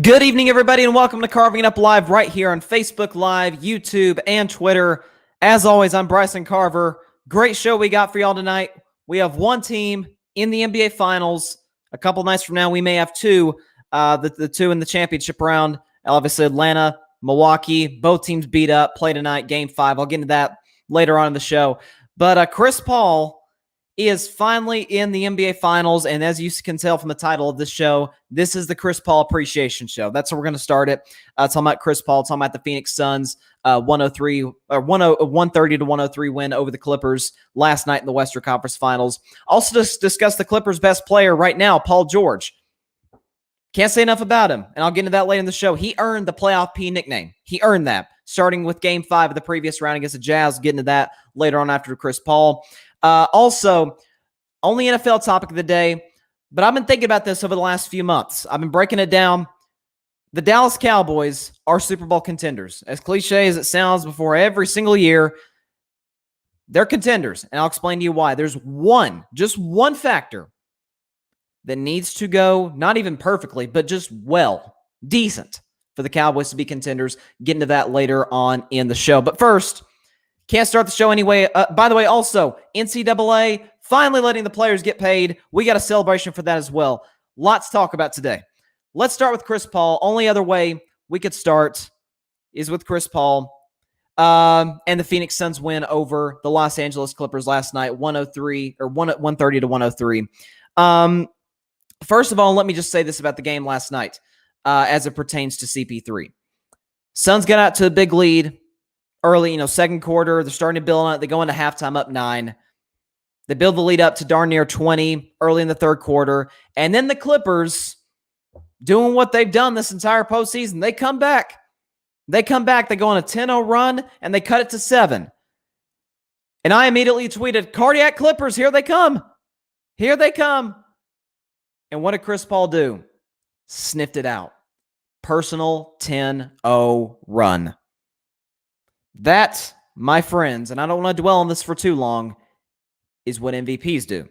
Good evening, everybody, and welcome to Carving It Up Live right here on Facebook Live, YouTube, and Twitter. As always, I'm Bryson Carver. Great show we got for y'all tonight. We have one team in the NBA Finals. A couple nights from now, we may have two, the two in the championship round. Obviously, Atlanta, Milwaukee, both teams beat up, play tonight, Game 5. I'll get into that later on in the show. But Chris Paul is finally in the NBA Finals, and as you can tell from the title of this show, this is the Chris Paul Appreciation Show. That's where we're going to start it. Talking about Chris Paul, talking about the Phoenix Suns 130 to 103 win over the Clippers last night in the Western Conference Finals. Also, just discuss the Clippers' best player right now, Paul George. Can't say enough about him, and I'll get into that later in the show. He earned the Playoff P nickname. He earned that, starting with Game 5 of the previous round against the Jazz. Get into that later on after Chris Paul. Also, only NFL topic of the day, but I've been thinking about this over the last few months. I've been breaking it down. The Dallas Cowboys are Super Bowl contenders. As cliche as it sounds before every single year, they're contenders, and I'll explain to you why. There's just one factor that needs to go, not even perfectly, but just decent for the Cowboys to be contenders. Get into that later on in the show. But first, can't start the show anyway. By the way, also, NCAA finally letting the players get paid. We got a celebration for that as well. Lots to talk about today. Let's start with Chris Paul. Only other way we could start is with Chris Paul and the Phoenix Suns win over the Los Angeles Clippers last night, 130 to 103. First of all, let me just say this about the game last night as it pertains to CP3. Suns got out to a big lead early, second quarter. They're starting to build on it. They go into halftime up 9. They build the lead up to darn near 20 early in the third quarter. And then the Clippers, doing what they've done this entire postseason, they come back. They go on a 10-0 run, and they cut it to 7. And I immediately tweeted, "Cardiac Clippers, here they come. Here they come." And what did Chris Paul do? Sniffed it out. Personal 10-0 run. That, my friends, and I don't want to dwell on this for too long, is what MVPs do.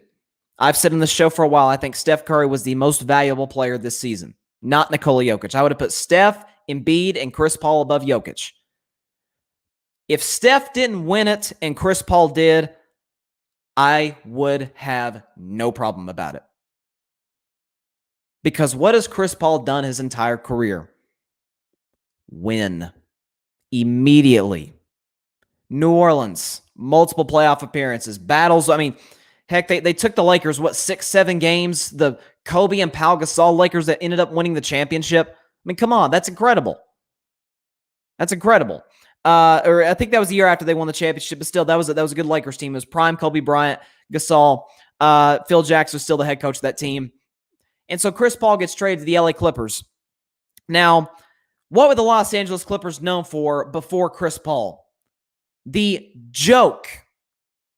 I've said in the show for a while, I think Steph Curry was the most valuable player this season, not Nikola Jokic. I would have put Steph, Embiid, and Chris Paul above Jokic. If Steph didn't win it and Chris Paul did, I would have no problem about it. Because what has Chris Paul done his entire career? Win. Immediately. New Orleans, multiple playoff appearances, battles. I mean, heck, they took the Lakers, 6-7 games? The Kobe and Pau Gasol Lakers that ended up winning the championship. I mean, come on, that's incredible. That's incredible. Or I think that was the year after they won the championship, but still, that was a good Lakers team. It was prime Kobe Bryant, Gasol. Phil Jackson was still the head coach of that team. And so Chris Paul gets traded to the LA Clippers. Now, what were the Los Angeles Clippers known for before Chris Paul? The joke,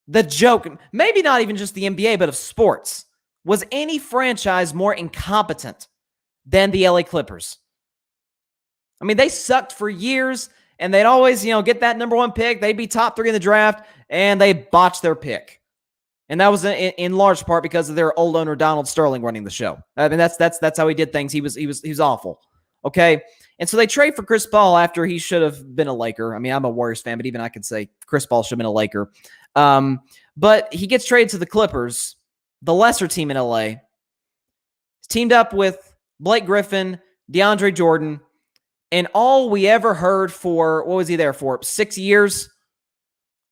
maybe not even just the NBA, but of sports. Was any franchise more incompetent than the LA Clippers? I mean, they sucked for years, and they'd always, get that number 1 pick. They'd be top 3 in the draft, and they botched their pick. And that was in large part because of their old owner, Donald Sterling, running the show. I mean, that's how he did things. He was awful. Okay. And so they trade for Chris Paul after he should have been a Laker. I mean, I'm a Warriors fan, but even I could say Chris Paul should have been a Laker. But he gets traded to the Clippers, the lesser team in LA. He's teamed up with Blake Griffin, DeAndre Jordan, and all we ever heard for, what was he there for, 6 years,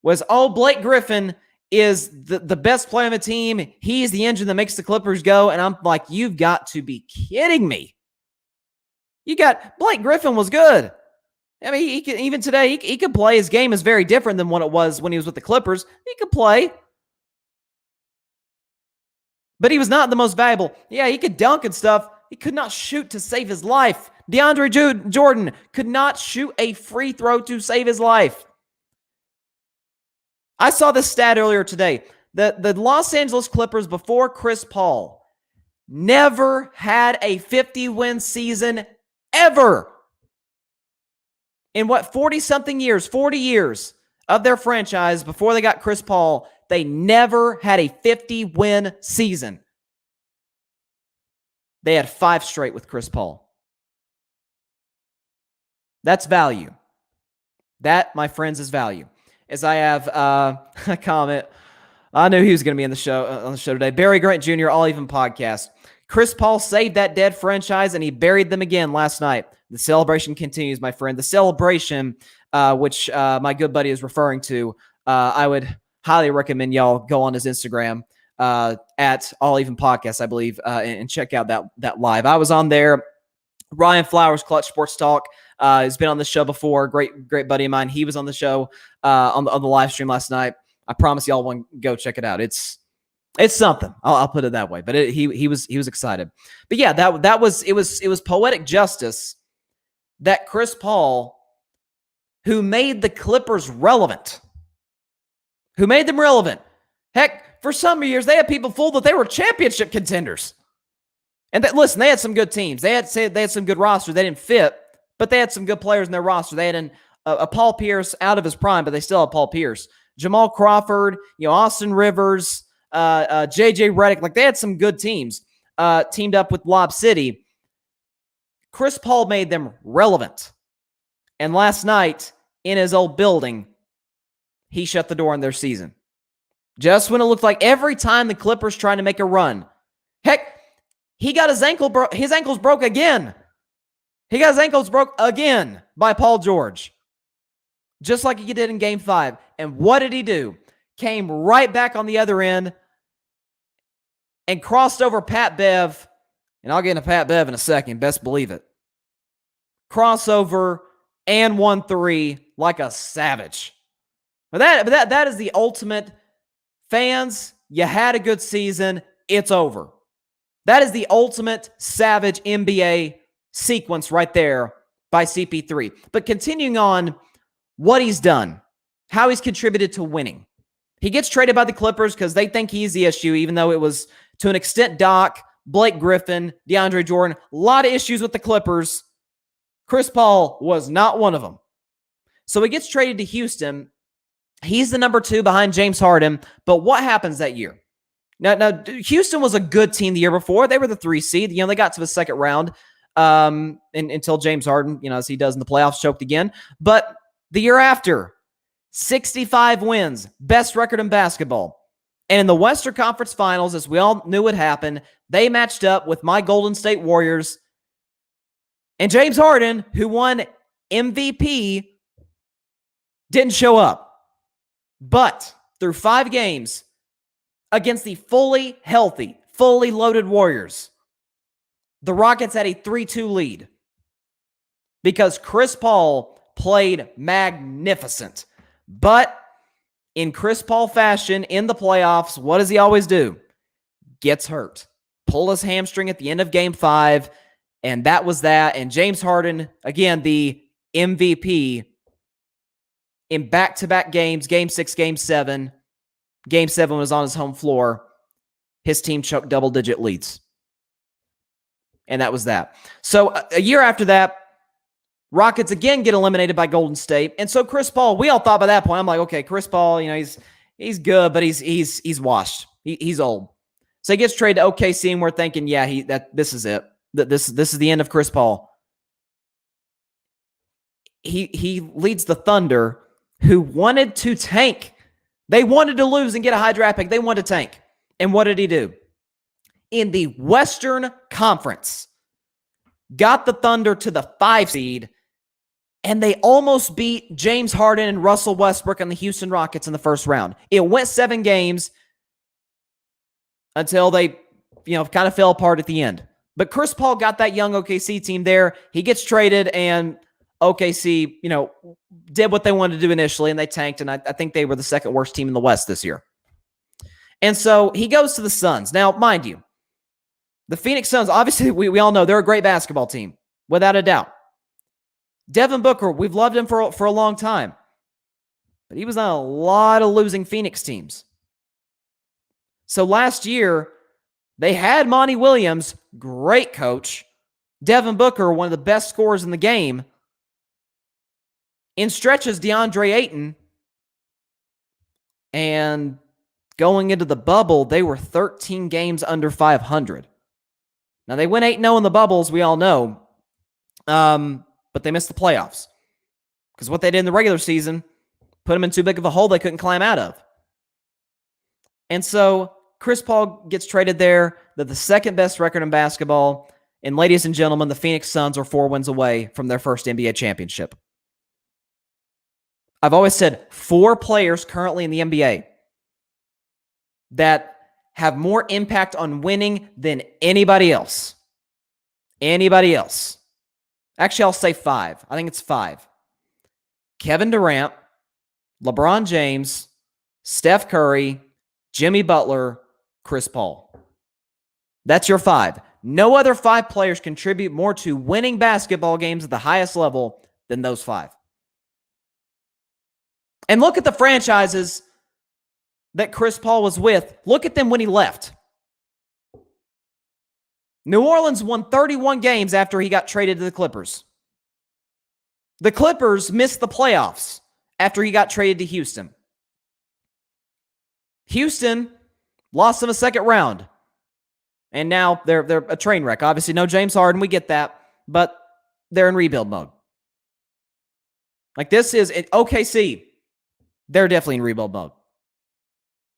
was, Blake Griffin is the best player on the team. He's the engine that makes the Clippers go. And I'm like, you've got to be kidding me. Blake Griffin was good. I mean, he could, even today, he could play. His game is very different than what it was when he was with the Clippers. He could play. But he was not the most valuable. Yeah, he could dunk and stuff. He could not shoot to save his life. DeAndre Jordan could not shoot a free throw to save his life. I saw this stat earlier today. The Los Angeles Clippers, before Chris Paul, never had a 50-win season ever. In 40 years of their franchise before they got Chris Paul, they never had a 50-win season. They had 5 straight with Chris Paul. That's value. That, my friends, is value. As I have a comment, I knew he was going to be on the show today. Barry Grant Jr., All Even Podcast. Chris Paul saved that dead franchise, and he buried them again last night. The celebration continues, my friend. The celebration, which my good buddy is referring to, I would highly recommend y'all go on his Instagram at All Even Podcast, I believe, and check out that live. I was on there. Ryan Flowers, Clutch Sports Talk, has been on the show before. Great buddy of mine. He was on the show on the live stream last night. I promise y'all want to go check it out. It's something. I'll put it that way. But he was excited. But yeah, that was poetic justice that Chris Paul, who made the Clippers relevant, who made them relevant. Heck, for some years they had people fooled that they were championship contenders. And listen, they had some good teams. They had some good rosters. They didn't fit, but they had some good players in their roster. They had a Paul Pierce out of his prime, but they still had Paul Pierce. Jamal Crawford, Austin Rivers, JJ Redick. Like, they had some good teams teamed up with Lob City. Chris Paul made them relevant. And last night, in his old building, he shut the door on their season. Just when it looked like every time the Clippers trying to make a run. Heck, he got his ankles broke again. He got his ankles broke again by Paul George. Just like he did in Game 5. And what did he do? Came right back on the other end and crossed over Pat Bev. And I'll get into Pat Bev in a second. Best believe it. Crossover and 1-3 like a savage. But that is the ultimate. Fans, you had a good season. It's over. That is the ultimate savage NBA sequence right there by CP3. But continuing on what he's done, how he's contributed to winning. He gets traded by the Clippers because they think he's the issue, even though it was, to an extent, Doc, Blake Griffin, DeAndre Jordan. A lot of issues with the Clippers. Chris Paul was not one of them. So he gets traded to Houston. He's the number 2 behind James Harden. But what happens that year? Now, Houston was a good team the year before. They were the 3 seed. They got to the second round until James Harden, as he does in the playoffs, choked again. But the year after, 65 wins, best record in basketball. And in the Western Conference Finals, as we all knew would happen, they matched up with my Golden State Warriors. And James Harden, who won MVP, didn't show up. But through 5 games against the fully healthy, fully loaded Warriors, the Rockets had a 3-2 lead because Chris Paul played magnificent. But in Chris Paul fashion, in the playoffs, what does he always do? Gets hurt. Pull his hamstring at the end of Game 5, and that was that. And James Harden, again, the MVP in back-to-back games, Game 6, Game 7. Game 7 was on his home floor. His team choked double-digit leads. And that was that. So a year after that, Rockets again get eliminated by Golden State. And so Chris Paul, we all thought by that point, I'm like, okay, Chris Paul, he's good, but he's washed. He's old. So he gets traded to OKC, and we're thinking, yeah, this is it. This is the end of Chris Paul. He leads the Thunder, who wanted to tank. They wanted to lose and get a high draft pick. They wanted to tank. And what did he do? In the Western Conference, got the Thunder to the 5 seed, and they almost beat James Harden and Russell Westbrook and the Houston Rockets in the first round. It went 7 games until they, kind of fell apart at the end. But Chris Paul got that young OKC team there. He gets traded, and OKC, did what they wanted to do initially, and they tanked, and I think they were the second worst team in the West this year. And so he goes to the Suns. Now, mind you, the Phoenix Suns, obviously, we all know they're a great basketball team, without a doubt. Devin Booker, we've loved him for a long time, but he was on a lot of losing Phoenix teams. So last year, they had Monty Williams, great coach. Devin Booker, one of the best scorers in the game. In stretches, DeAndre Ayton. And going into the bubble, they were 13 games under 500. Now, they went 8-0 in the bubbles, we all know. But they missed the playoffs. Because what they did in the regular season put them in too big of a hole they couldn't climb out of. And so Chris Paul gets traded there. They're the second best record in basketball. And ladies and gentlemen, the Phoenix Suns are 4 wins away from their first NBA championship. I've always said 4 players currently in the NBA that have more impact on winning than anybody else. Anybody else. Actually, I'll say 5. I think it's 5. Kevin Durant, LeBron James, Steph Curry, Jimmy Butler, Chris Paul. That's your 5. No other 5 players contribute more to winning basketball games at the highest level than those 5. And look at the franchises that Chris Paul was with. Look at them when he left. New Orleans won 31 games after he got traded to the Clippers. The Clippers missed the playoffs after he got traded to Houston. Houston lost in the second round. And now they're a train wreck. Obviously, no James Harden. We get that. But they're in rebuild mode. Like this is OKC. They're definitely in rebuild mode.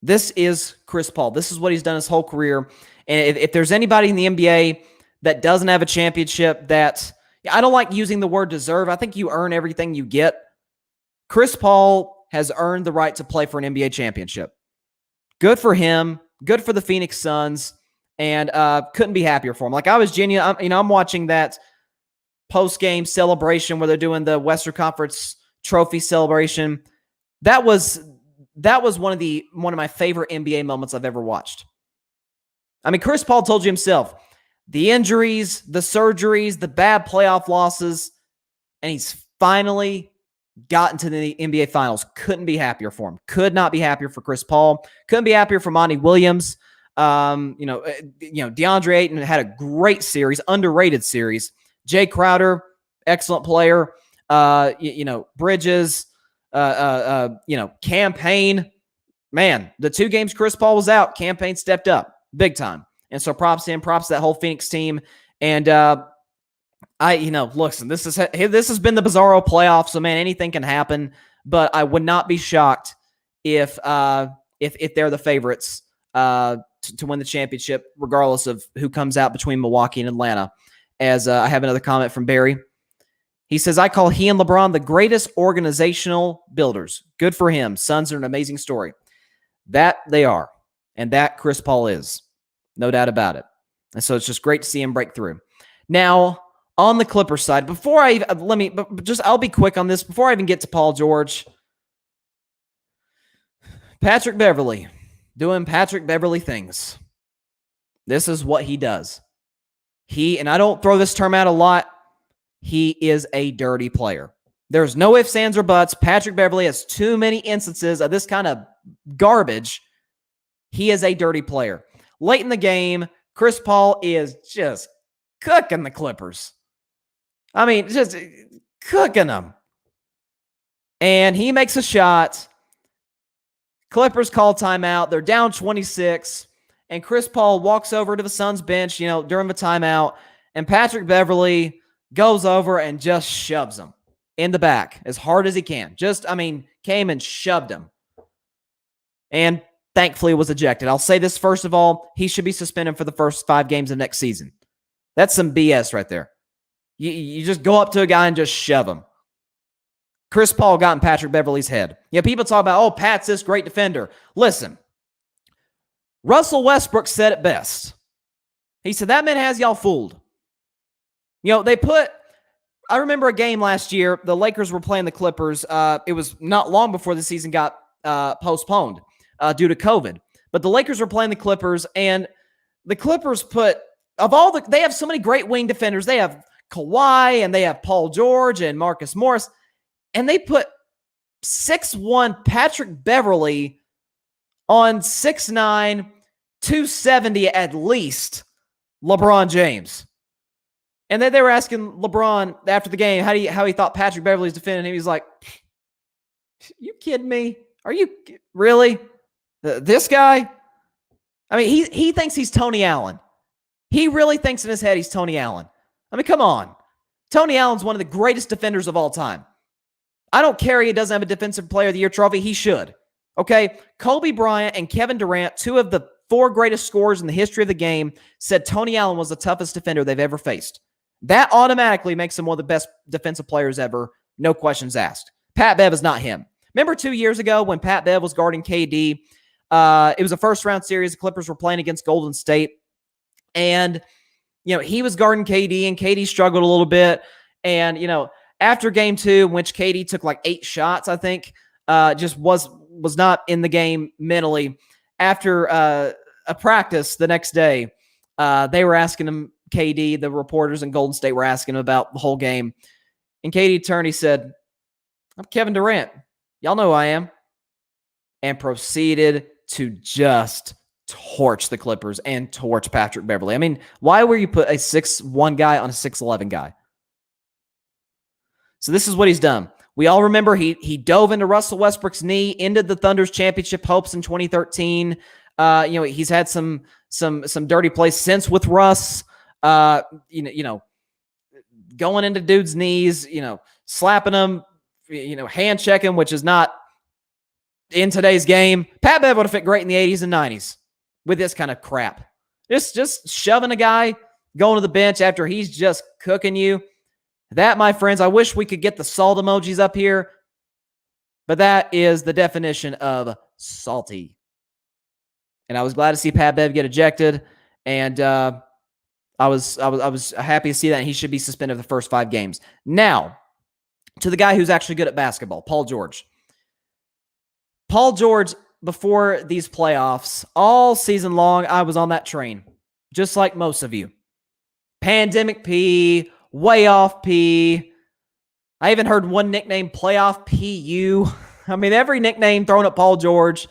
This is Chris Paul. This is what he's done his whole career. And if there's anybody in the NBA that doesn't have a championship that, I don't like using the word deserve. I think you earn everything you get. Chris Paul has earned the right to play for an NBA championship. Good for him. Good for the Phoenix Suns. And couldn't be happier for him. Like I was genuine. I'm watching that post-game celebration where they're doing the Western Conference trophy celebration. That was one of my favorite NBA moments I've ever watched. I mean, Chris Paul told you himself, the injuries, the surgeries, the bad playoff losses, and he's finally gotten to the NBA Finals. Couldn't be happier for him. Could not be happier for Chris Paul. Couldn't be happier for Monty Williams. DeAndre Ayton had a great series, underrated series. Jay Crowder, excellent player. Bridges, Campaign. Man, the 2 games Chris Paul was out, Campaign stepped up big time. And so props to him, props to that whole Phoenix team. And listen, this has been the Bizarro playoffs, so man, anything can happen. But I would not be shocked if they're the favorites to win the championship, regardless of who comes out between Milwaukee and Atlanta. As I have another comment from Barry. He says, I call he and LeBron the greatest organizational builders. Good for him. Suns are an amazing story. That they are. And that Chris Paul is. No doubt about it. And so it's just great to see him break through. Now, on the Clippers side, I'll be quick on this. Before I even get to Paul George, Patrick Beverley doing Patrick Beverley things. This is what he does. And I don't throw this term out a lot, he is a dirty player. There's no ifs, ands, or buts. Patrick Beverley has too many instances of this kind of garbage. He is a dirty player. Late in the game, Chris Paul is just cooking the Clippers. I mean, just cooking them. And he makes a shot. Clippers call timeout. They're down 26. And Chris Paul walks over to the Suns bench, during the timeout. And Patrick Beverley goes over and just shoves him in the back as hard as he can. Came and shoved him. And thankfully was ejected. I'll say this first of all, he should be suspended for the first 5 games of next season. That's some BS right there. You just go up to a guy and just shove him. Chris Paul got in Patrick Beverley's head. People talk about, Pat's this great defender. Listen, Russell Westbrook said it best. He said, that man has y'all fooled. I remember a game last year, the Lakers were playing the Clippers. It was not long before the season got postponed due to COVID. But the Lakers were playing the Clippers, and the Clippers they have so many great wing defenders. They have Kawhi, and they have Paul George and Marcus Morris, and they put 6'1" Patrick Beverley on 6'9", 270 at least, LeBron James. And then they were asking LeBron after the game how he thought Patrick Beverley's defending him. He's like, you kidding me? Are you really? This guy? I mean, he thinks he's Tony Allen. He really thinks in his head he's Tony Allen. I mean, come on. Tony Allen's one of the greatest defenders of all time. I don't care he doesn't have a Defensive Player of the Year trophy. He should. Okay? Kobe Bryant and Kevin Durant, two of the 4 greatest scorers in the history of the game, said Tony Allen was the toughest defender they've ever faced. That automatically makes him one of the best defensive players ever. No questions asked. Pat Bev is not him. Remember 2 years ago when Pat Bev was guarding KD? It was a first-round series. The Clippers were playing against Golden State. And, he was guarding KD, and KD struggled a little bit. And, after game 2, in which KD took like 8 shots, I think, just was not in the game mentally. After a practice the next day, they were asking him, KD, the reporters in Golden State were asking him about the whole game. And KD turned, he said, "I'm Kevin Durant. Y'all know who I am." And proceeded to just torch the Clippers and torch Patrick Beverley. I mean, why would you put a 6'1" guy on a 6'11" guy? So this is what he's done. We all remember he dove into Russell Westbrook's knee, ended the Thunder's championship hopes in 2013. He's had some dirty plays since with Russ. Going into dudes' knees, slapping them, hand checking, which is not in today's game. Pat Bev would have fit great in the 80s and 90s with this kind of crap. Just shoving a guy, going to the bench after he's just cooking you. That, my friends, I wish we could get the salt emojis up here, but that is the definition of salty. And I was glad to see Pat Bev get ejected, and I was happy to see that, and he should be suspended for the first 5 games. Now, to the guy who's actually good at basketball, Paul George. Paul George, before these playoffs, all season long, I was on that train, just like most of you. Pandemic P, way off P. I even heard one nickname, playoff PU. I mean, every nickname thrown at Paul George,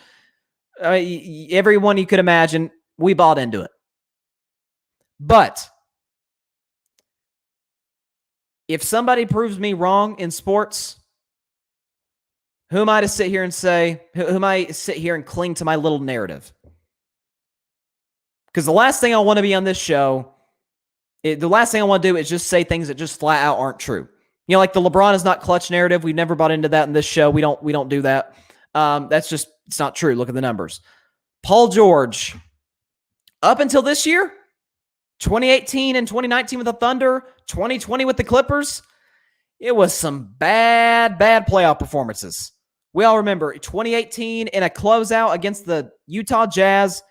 everyone you could imagine, we bought into it. But if somebody proves me wrong in sports, who am I to sit here and say, who am I to sit here and cling to my little narrative? Because the last thing I want to be on this show, the last thing I want to do is just say things that just flat out aren't true. Like the LeBron is not clutch narrative. We've never bought into that in this show. We don't do that. That's just, it's not true. Look at the numbers. Paul George, up until this year, 2018 and 2019 with the Thunder, 2020 with the Clippers, it was some bad playoff performances. We all remember 2018 in a closeout against the Utah Jazz.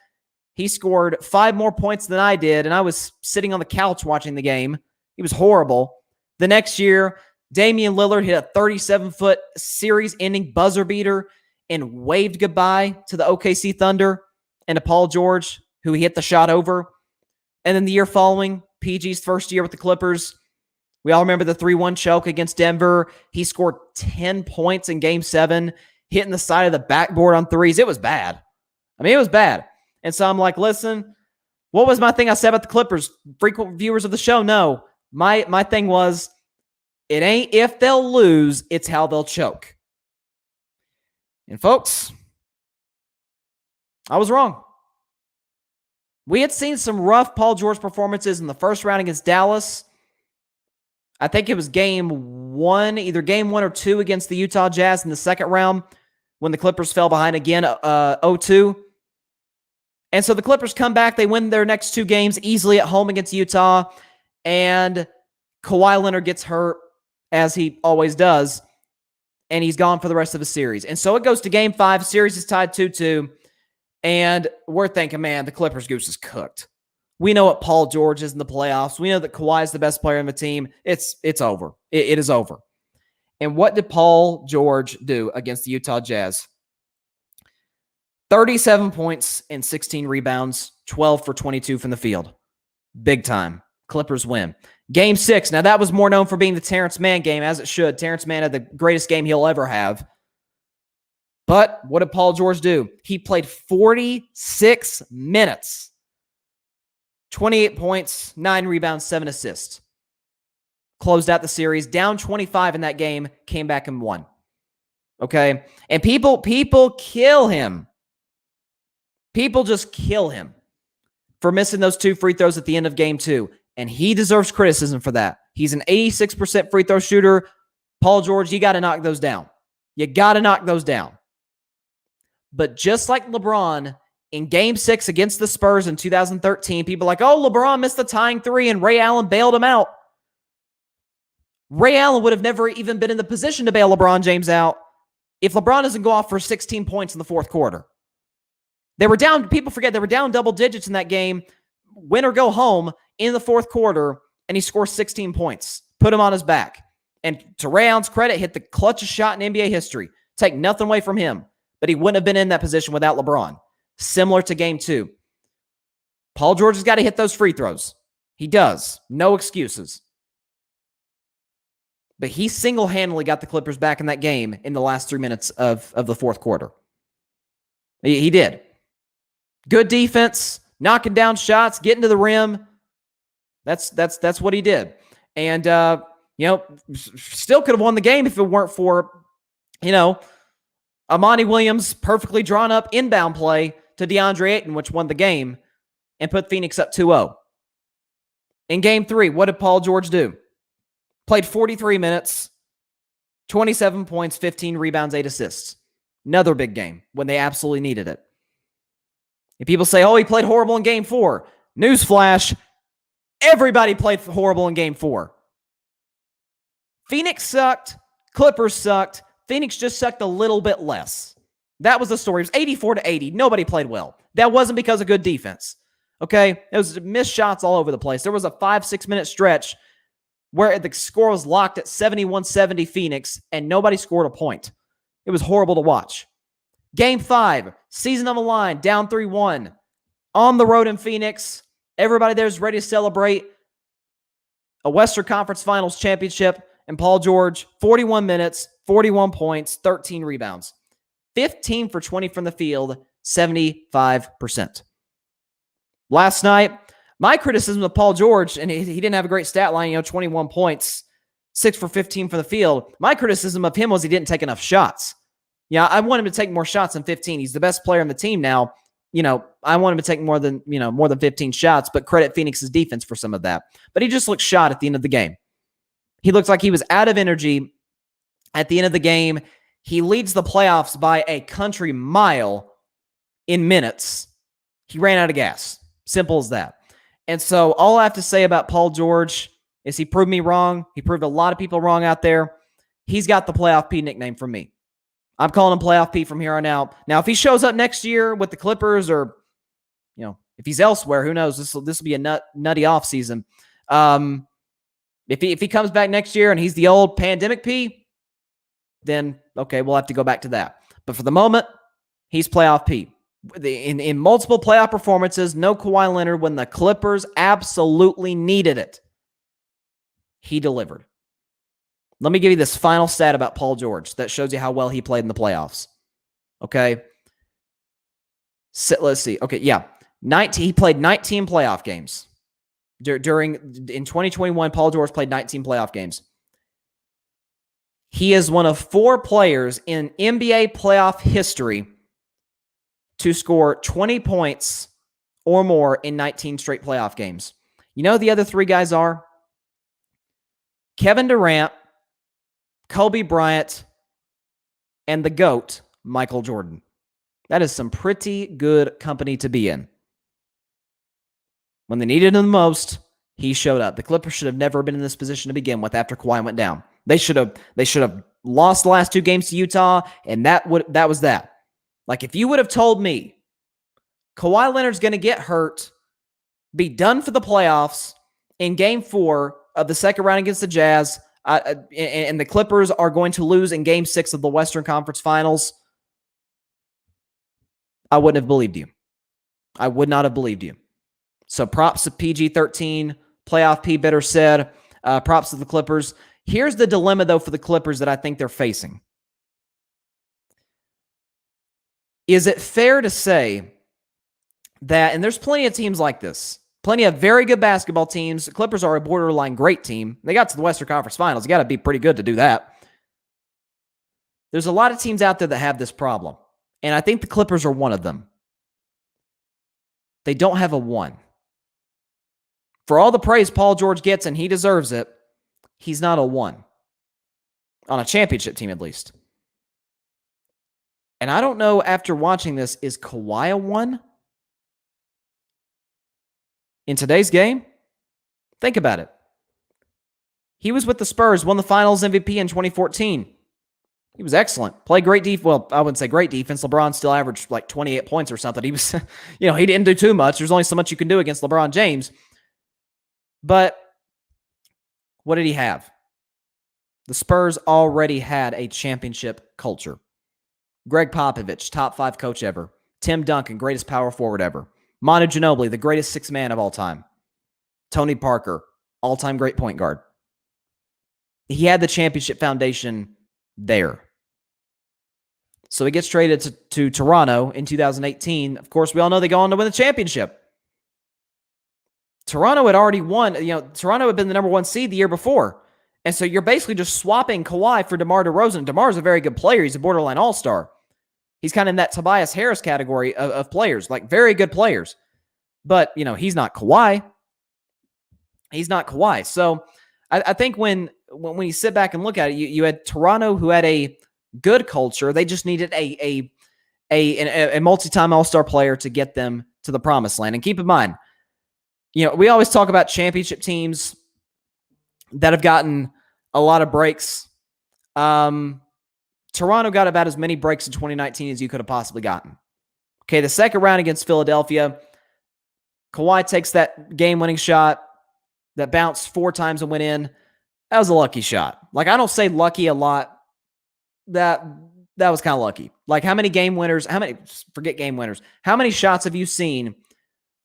He scored 5 more points than I did, and I was sitting on the couch watching the game. He was horrible. The next year, Damian Lillard hit a 37-foot series-ending buzzer beater and waved goodbye to the OKC Thunder and to Paul George, who he hit the shot over. And then the year following, PG's first year with the Clippers, we all remember the 3-1 choke against Denver. He scored 10 points in Game 7, hitting the side of the backboard on threes. It was bad. I mean, it was bad. And so I'm like, listen, what was my thing I said about the Clippers? Frequent viewers of the show know. My thing was, it ain't if they'll lose, it's how they'll choke. And folks, I was wrong. We had seen some rough Paul George performances in the first round against Dallas. I think it was game 1, either game 1 or 2 against the Utah Jazz in the second round when the Clippers fell behind again 0-2. And so the Clippers come back. They win their next 2 games easily at home against Utah. And Kawhi Leonard gets hurt, as he always does. And he's gone for the rest of the series. And so it goes to game 5. Series is tied 2-2. And we're thinking, man, the Clippers goose is cooked. We know what Paul George is in the playoffs. We know that Kawhi is the best player on the team. It's over. It is over. And what did Paul George do against the Utah Jazz? 37 points and 16 rebounds, 12 for 22 from the field. Big time. Clippers win. Game 6. Now, that was more known for being the Terrence Mann game, as it should. Terrence Mann had the greatest game he'll ever have. But what did Paul George do? He played 46 minutes. 28 points, 9 rebounds, 7 assists. Closed out the series. Down 25 in that game. Came back and won. Okay? And people kill him. People just kill him for missing those 2 free throws at the end of game 2. And he deserves criticism for that. He's an 86% free throw shooter. Paul George, you got to knock those down. You got to knock those down. But just like LeBron in Game 6 against the Spurs in 2013, people are like, oh, LeBron missed the tying three and Ray Allen bailed him out. Ray Allen would have never even been in the position to bail LeBron James out if LeBron doesn't go off for 16 points in the fourth quarter. They were down, people forget, they were down double digits in that game, win or go home in the fourth quarter, and he scores 16 points. Put him on his back. And to Ray Allen's credit, hit the clutchest shot in NBA history. Take nothing away from him. But he wouldn't have been in that position without LeBron. Similar to Game 2. Paul George has got to hit those free throws. He does. No excuses. But he single-handedly got the Clippers back in that game in the last 3 minutes of the fourth quarter. He did. Good defense, knocking down shots, getting to the rim. That's what he did. And, still could have won the game if it weren't for, Amani Williams' perfectly drawn up inbound play to DeAndre Ayton, which won the game and put Phoenix up 2-0. In Game 3, what did Paul George do? Played 43 minutes, 27 points, 15 rebounds, 8 assists. Another big game when they absolutely needed it. If people say, oh, he played horrible in Game 4. Newsflash, everybody played horrible in Game 4. Phoenix sucked. Clippers sucked. Phoenix just sucked a little bit less. That was the story. It was 84-80. Nobody played well. That wasn't because of good defense. Okay? It was missed shots all over the place. There was a 5-6 minute stretch where the score was locked at 71-70 Phoenix, and nobody scored a point. It was horrible to watch. Game 5, season on the line, down 3-1. On the road in Phoenix. Everybody there is ready to celebrate a Western Conference Finals championship. And Paul George, 41 minutes, 41 points, 13 rebounds. 15 for 20 from the field, 75%. Last night, my criticism of Paul George, and he didn't have a great stat line, 21 points, 6 for 15 from the field. My criticism of him was he didn't take enough shots. Yeah, I want him to take more shots than 15. He's the best player on the team now. I want him to take more than 15 shots, but credit Phoenix's defense for some of that. But he just looked shot at the end of the game. He looked like he was out of energy at the end of the game. He leads the playoffs by a country mile in minutes. He ran out of gas. Simple as that. And so all I have to say about Paul George is he proved me wrong. He proved a lot of people wrong out there. He's got the Playoff P nickname from me. I'm calling him Playoff P from here on out. Now, if he shows up next year with the Clippers or, if he's elsewhere, who knows? This will be a nutty offseason. If he comes back next year and he's the old pandemic P, then, okay, we'll have to go back to that. But for the moment, he's Playoff P. In multiple playoff performances, no Kawhi Leonard when the Clippers absolutely needed it. He delivered. Let me give you this final stat about Paul George that shows you how well he played in the playoffs. Okay? Let's see. Okay, yeah. He played 19 playoff games. In 2021, Paul George played 19 playoff games. He is one of 4 players in NBA playoff history to score 20 points or more in 19 straight playoff games. You know who the other 3 guys are? Kevin Durant, Kobe Bryant, and the GOAT, Michael Jordan. That is some pretty good company to be in. When they needed him the most, he showed up. The Clippers should have never been in this position to begin with after Kawhi went down. They should have lost the last 2 games to Utah, and that was that. Like, if you would have told me Kawhi Leonard's going to get hurt, be done for the playoffs in Game 4 of the second round against the Jazz, and the Clippers are going to lose in Game 6 of the Western Conference Finals, I wouldn't have believed you. I would not have believed you. So props to PG-13, Playoff P better said. Props to the Clippers. Here's the dilemma, though, for the Clippers that I think they're facing. Is it fair to say that, and there's plenty of teams like this, plenty of very good basketball teams. The Clippers are a borderline great team. They got to the Western Conference Finals. You got to be pretty good to do that. There's a lot of teams out there that have this problem, and I think the Clippers are one of them. They don't have a 1. For all the praise Paul George gets, and he deserves it, he's not a 1. on a championship team at least. And I don't know, after watching this, is Kawhi a 1 in today's game? Think about it. He was with the Spurs, won the Finals MVP in 2014. He was excellent. Played great defense. Well, I wouldn't say great defense. LeBron still averaged like 28 points or something. He was, he didn't do too much. There's only so much you can do against LeBron James. But what did he have? The Spurs already had a championship culture. Greg Popovich, top 5 coach ever. Tim Duncan, greatest power forward ever. Manu Ginobili, the greatest 6th man of all time. Tony Parker, all-time great point guard. He had the championship foundation there. So he gets traded to Toronto in 2018. Of course, we all know they go on to win the championship. Toronto had already won. Toronto had been the number 1 seed the year before. And so you're basically just swapping Kawhi for DeMar DeRozan. DeMar's a very good player. He's a borderline all-star. He's kind of in that Tobias Harris category of players, like very good players. But, he's not Kawhi. He's not Kawhi. So I think when you sit back and look at it, you had Toronto, who had a good culture. They just needed a multi-time all-star player to get them to the promised land. And keep in mind, we always talk about championship teams that have gotten a lot of breaks. Toronto got about as many breaks in 2019 as you could have possibly gotten. Okay, the second round against Philadelphia, Kawhi takes that game-winning shot that bounced 4 times and went in. That was a lucky shot. Like, I don't say lucky a lot. That was kind of lucky. Like, how many game winners, forget game winners, how many shots have you seen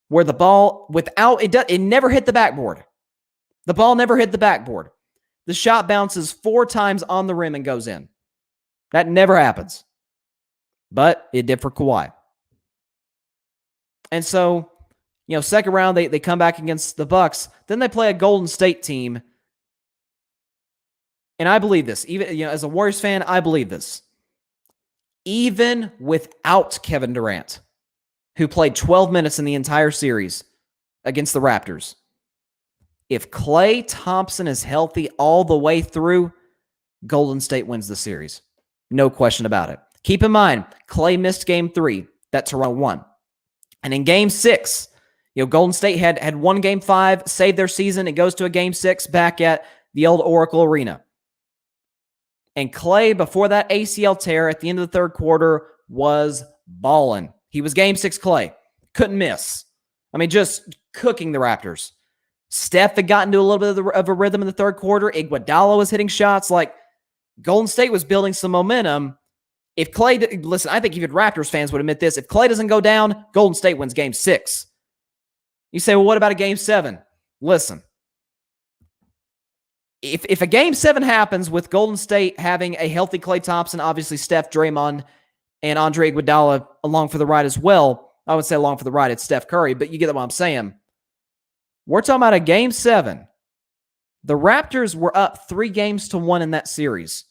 where the ball, it never hit the backboard? The ball never hit the backboard. The shot bounces 4 times on the rim and goes in. That never happens. But it did for Kawhi. And so, second round, they come back against the Bucks. Then they play a Golden State team. And I believe this. Even, as a Warriors fan, I believe this. Even without Kevin Durant, who played 12 minutes in the entire series against the Raptors, if Klay Thompson is healthy all the way through, Golden State wins the series. No question about it. Keep in mind, Klay missed game 3 that Toronto won. And in game 6, Golden State had won game 5, saved their season. It goes to a game 6 back at the old Oracle Arena. And Klay, before that ACL tear at the end of the third quarter, was balling. He was game 6 Klay. Couldn't miss. Just cooking the Raptors. Steph had gotten to a little bit of a rhythm in the third quarter. Iguodala was hitting shots. Like, Golden State was building some momentum. If Klay, listen, I think even Raptors fans would admit this. If Klay doesn't go down, Golden State wins game 6. You say, well, what about a game 7? Listen, if a game 7 happens with Golden State having a healthy Klay Thompson, obviously Steph, Draymond, and Andre Iguodala along for the ride as well. I would say along for the ride, it's Steph Curry, but you get what I'm saying. We're talking about a game 7. The Raptors were up 3-1 in that series,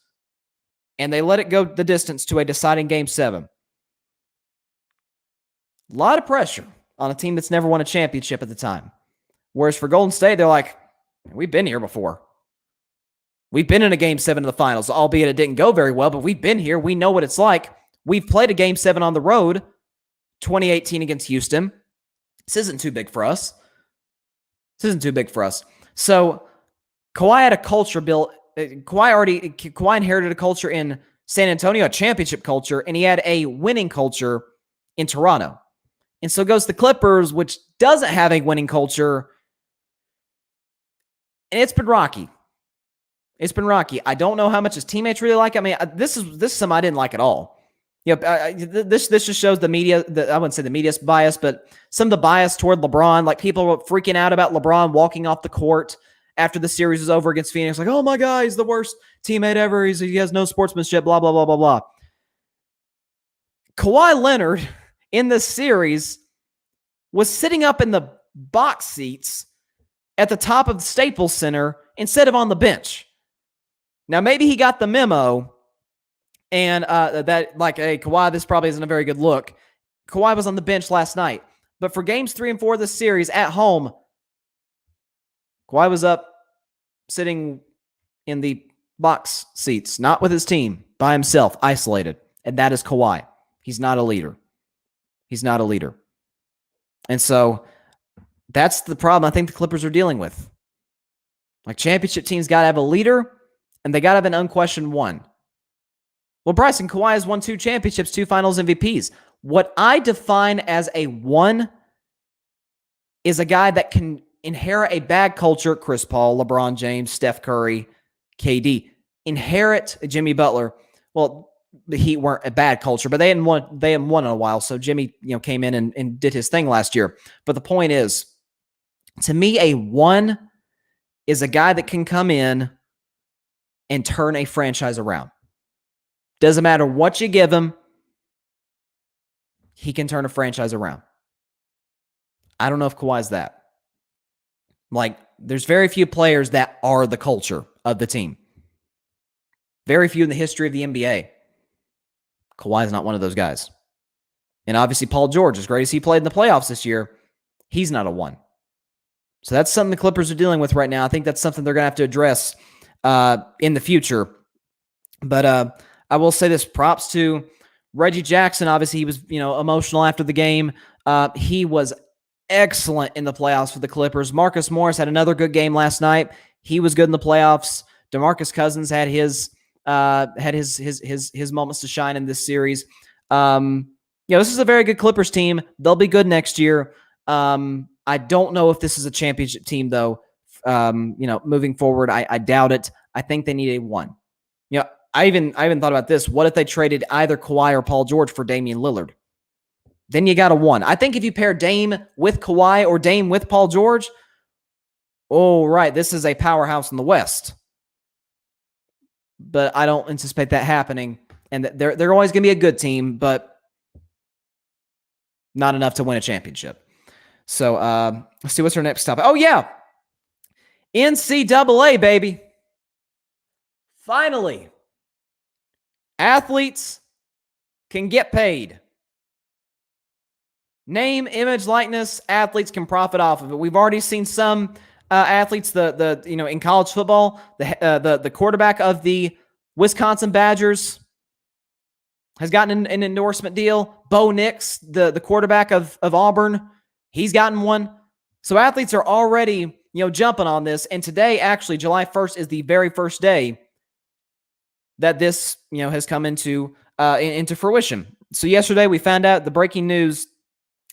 and they let it go the distance to a deciding game 7. A lot of pressure on a team that's never won a championship at the time. Whereas for Golden State, they're like, we've been here before. We've been in a game 7 of the finals, albeit it didn't go very well, but we've been here. We know what it's like. We've played a game 7 on the road, 2018 against Houston. This isn't too big for us. So Kawhi had a culture built. Kawhi inherited a culture in San Antonio, a championship culture, and he had a winning culture in Toronto. And so goes the Clippers, which doesn't have a winning culture. And it's been rocky. I don't know how much his teammates really like it. This is something I didn't like at all. This just shows the media, I wouldn't say the media's bias, but some of the bias toward LeBron. Like, people were freaking out about LeBron walking off the court after the series was over against Phoenix. Like, oh my God, he's the worst teammate ever. He has no sportsmanship, blah, blah, blah, blah, blah. Kawhi Leonard in this series was sitting up in the box seats at the top of the Staples Center instead of on the bench. Now, maybe he got the memo and that, like, hey, Kawhi, this probably isn't a very good look. Kawhi was on the bench last night. But for games 3 and 4 of this series at home, Kawhi was up sitting in the box seats, not with his team, by himself, isolated. And that is Kawhi. He's not a leader. He's not a leader. And so that's the problem I think the Clippers are dealing with. Like, championship teams got to have a leader, and they got to have an unquestioned one. Well, Bryson, Kawhi has won 2 championships, 2 finals MVPs. What I define as a one is a guy that can inherit a bad culture. Chris Paul, LeBron James, Steph Curry, KD. Inherit Jimmy Butler. Well, the Heat weren't a bad culture, but they hadn't won in a while. So Jimmy, came in and did his thing last year. But the point is, to me, a one is a guy that can come in and turn a franchise around. Doesn't matter what you give him, he can turn a franchise around. I don't know if Kawhi's that. Like, there's very few players that are the culture of the team. Very few in the history of the NBA. Kawhi's not one of those guys. And obviously, Paul George, as great as he played in the playoffs this year, he's not a one. So that's something the Clippers are dealing with right now. I think that's something they're going to have to address in the future. But I will say this, props to Reggie Jackson. Obviously, he was emotional after the game. He was excellent in the playoffs for the Clippers. Marcus Morris had another good game last night. He was good in the playoffs. DeMarcus Cousins had his moments to shine in this series. This is a very good Clippers team. They'll be good next year. I don't know if this is a championship team, though. Moving forward, I doubt it. I think they need a one. I even thought about this. What if they traded either Kawhi or Paul George for Damian Lillard? Then you got a one. I think if you pair Dame with Kawhi or Dame with Paul George, oh, right, this is a powerhouse in the West. But I don't anticipate that happening. And they're always going to be a good team, but not enough to win a championship. So let's see, what's our next topic? Oh, yeah. NCAA, baby. Finally, athletes can get paid. Name, image, likeness, athletes can profit off of it. We've already seen some athletes, in college football, the quarterback of the Wisconsin Badgers has gotten an endorsement deal. Bo Nix, the quarterback of Auburn, he's gotten one. So athletes are already, jumping on this. And today, actually, July 1st is the very first day that this, has come into fruition. So yesterday we found out the breaking news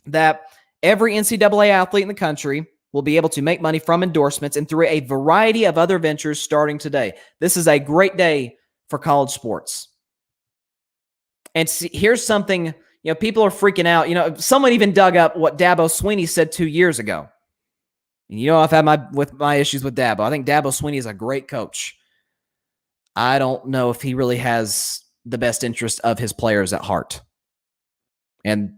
that every NCAA athlete in the country will be able to make money from endorsements and through a variety of other ventures starting today. This is a great day for college sports. And here's something, people are freaking out. Someone even dug up what Dabo Swinney said 2 years ago. And I've had my issues with Dabo. I think Dabo Swinney is a great coach. I don't know if he really has the best interest of his players at heart. And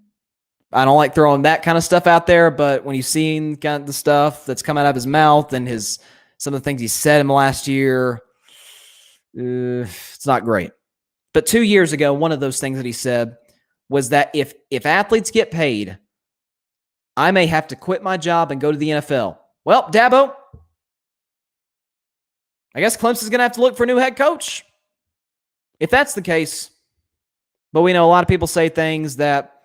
I don't like throwing that kind of stuff out there, but when you've seen kind of the stuff that's come out of his mouth and some of the things he said in the last year, it's not great. But 2 years ago, one of those things that he said was that if athletes get paid, I may have to quit my job and go to the NFL. Well, Dabo, I guess Clemson's going to have to look for a new head coach. If that's the case, but we know a lot of people say things that,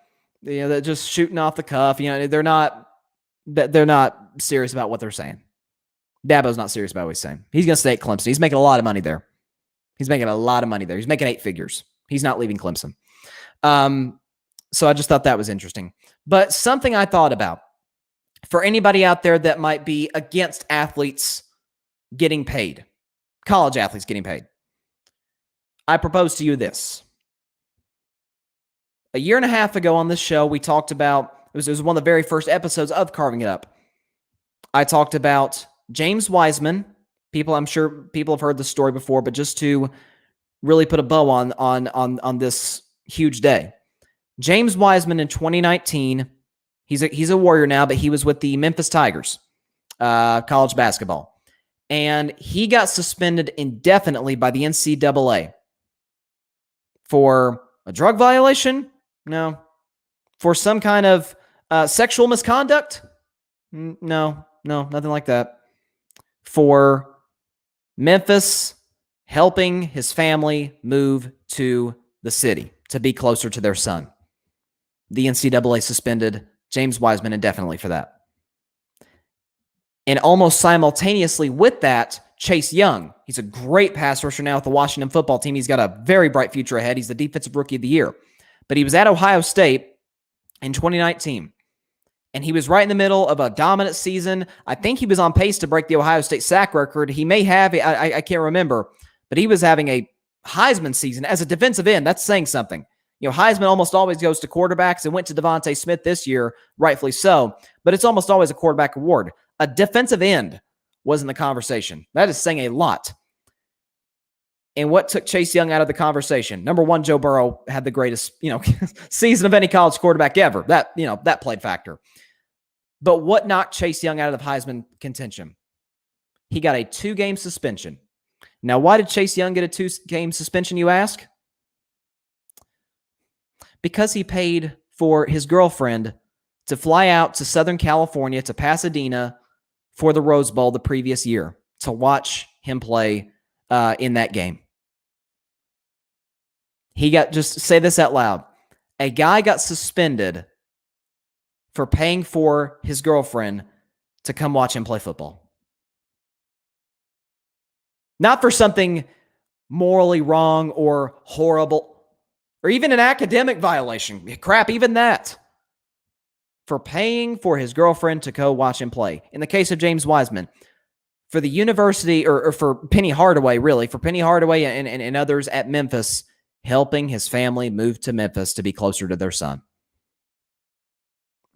they're just shooting off the cuff. They're not serious about what they're saying. Dabo's not serious about what he's saying. He's going to stay at Clemson. He's making a lot of money there. He's making 8 figures. He's not leaving Clemson. So I just thought that was interesting. But something I thought about for anybody out there that might be against athletes getting paid, college athletes getting paid, I propose to you this. A year and a half ago on this show, we talked about, it was one of the very first episodes of Carving It Up. I talked about James Wiseman. I'm sure people have heard the story before, but just to really put a bow on this huge day. James Wiseman in 2019, he's a Warrior now, but he was with the Memphis Tigers, college basketball. And he got suspended indefinitely by the NCAA for a drug violation. No. For some kind of sexual misconduct? No, nothing like that. For Memphis helping his family move to the city to be closer to their son. The NCAA suspended James Wiseman indefinitely for that. And almost simultaneously with that, Chase Young. He's a great pass rusher now with the Washington football team. He's got a very bright future ahead. He's the defensive rookie of the year. But he was at Ohio State in 2019. And he was right in the middle of a dominant season. I think he was on pace to break the Ohio State sack record. He may have, I can't remember, but he was having a Heisman season as a defensive end. That's saying something. You know, Heisman almost always goes to quarterbacks. It went to Devontae Smith this year, rightfully so, but it's almost always a quarterback award. A defensive end was in the conversation. That is saying a lot. And what took Chase Young out of the conversation? Number one, Joe Burrow had the greatest, season of any college quarterback ever. That played factor. But what knocked Chase Young out of the Heisman contention? He got a 2-game suspension. Now, why did Chase Young get a 2-game suspension, you ask? Because he paid for his girlfriend to fly out to Southern California, to Pasadena, for the Rose Bowl the previous year to watch him play in that game. Just say this out loud. A guy got suspended for paying for his girlfriend to come watch him play football. Not for something morally wrong or horrible, or even an academic violation. Crap, even that. For paying for his girlfriend to go watch him play. In the case of James Wiseman, for the university, or for Penny Hardaway, really, for Penny Hardaway and others at Memphis, helping his family move to Memphis to be closer to their son.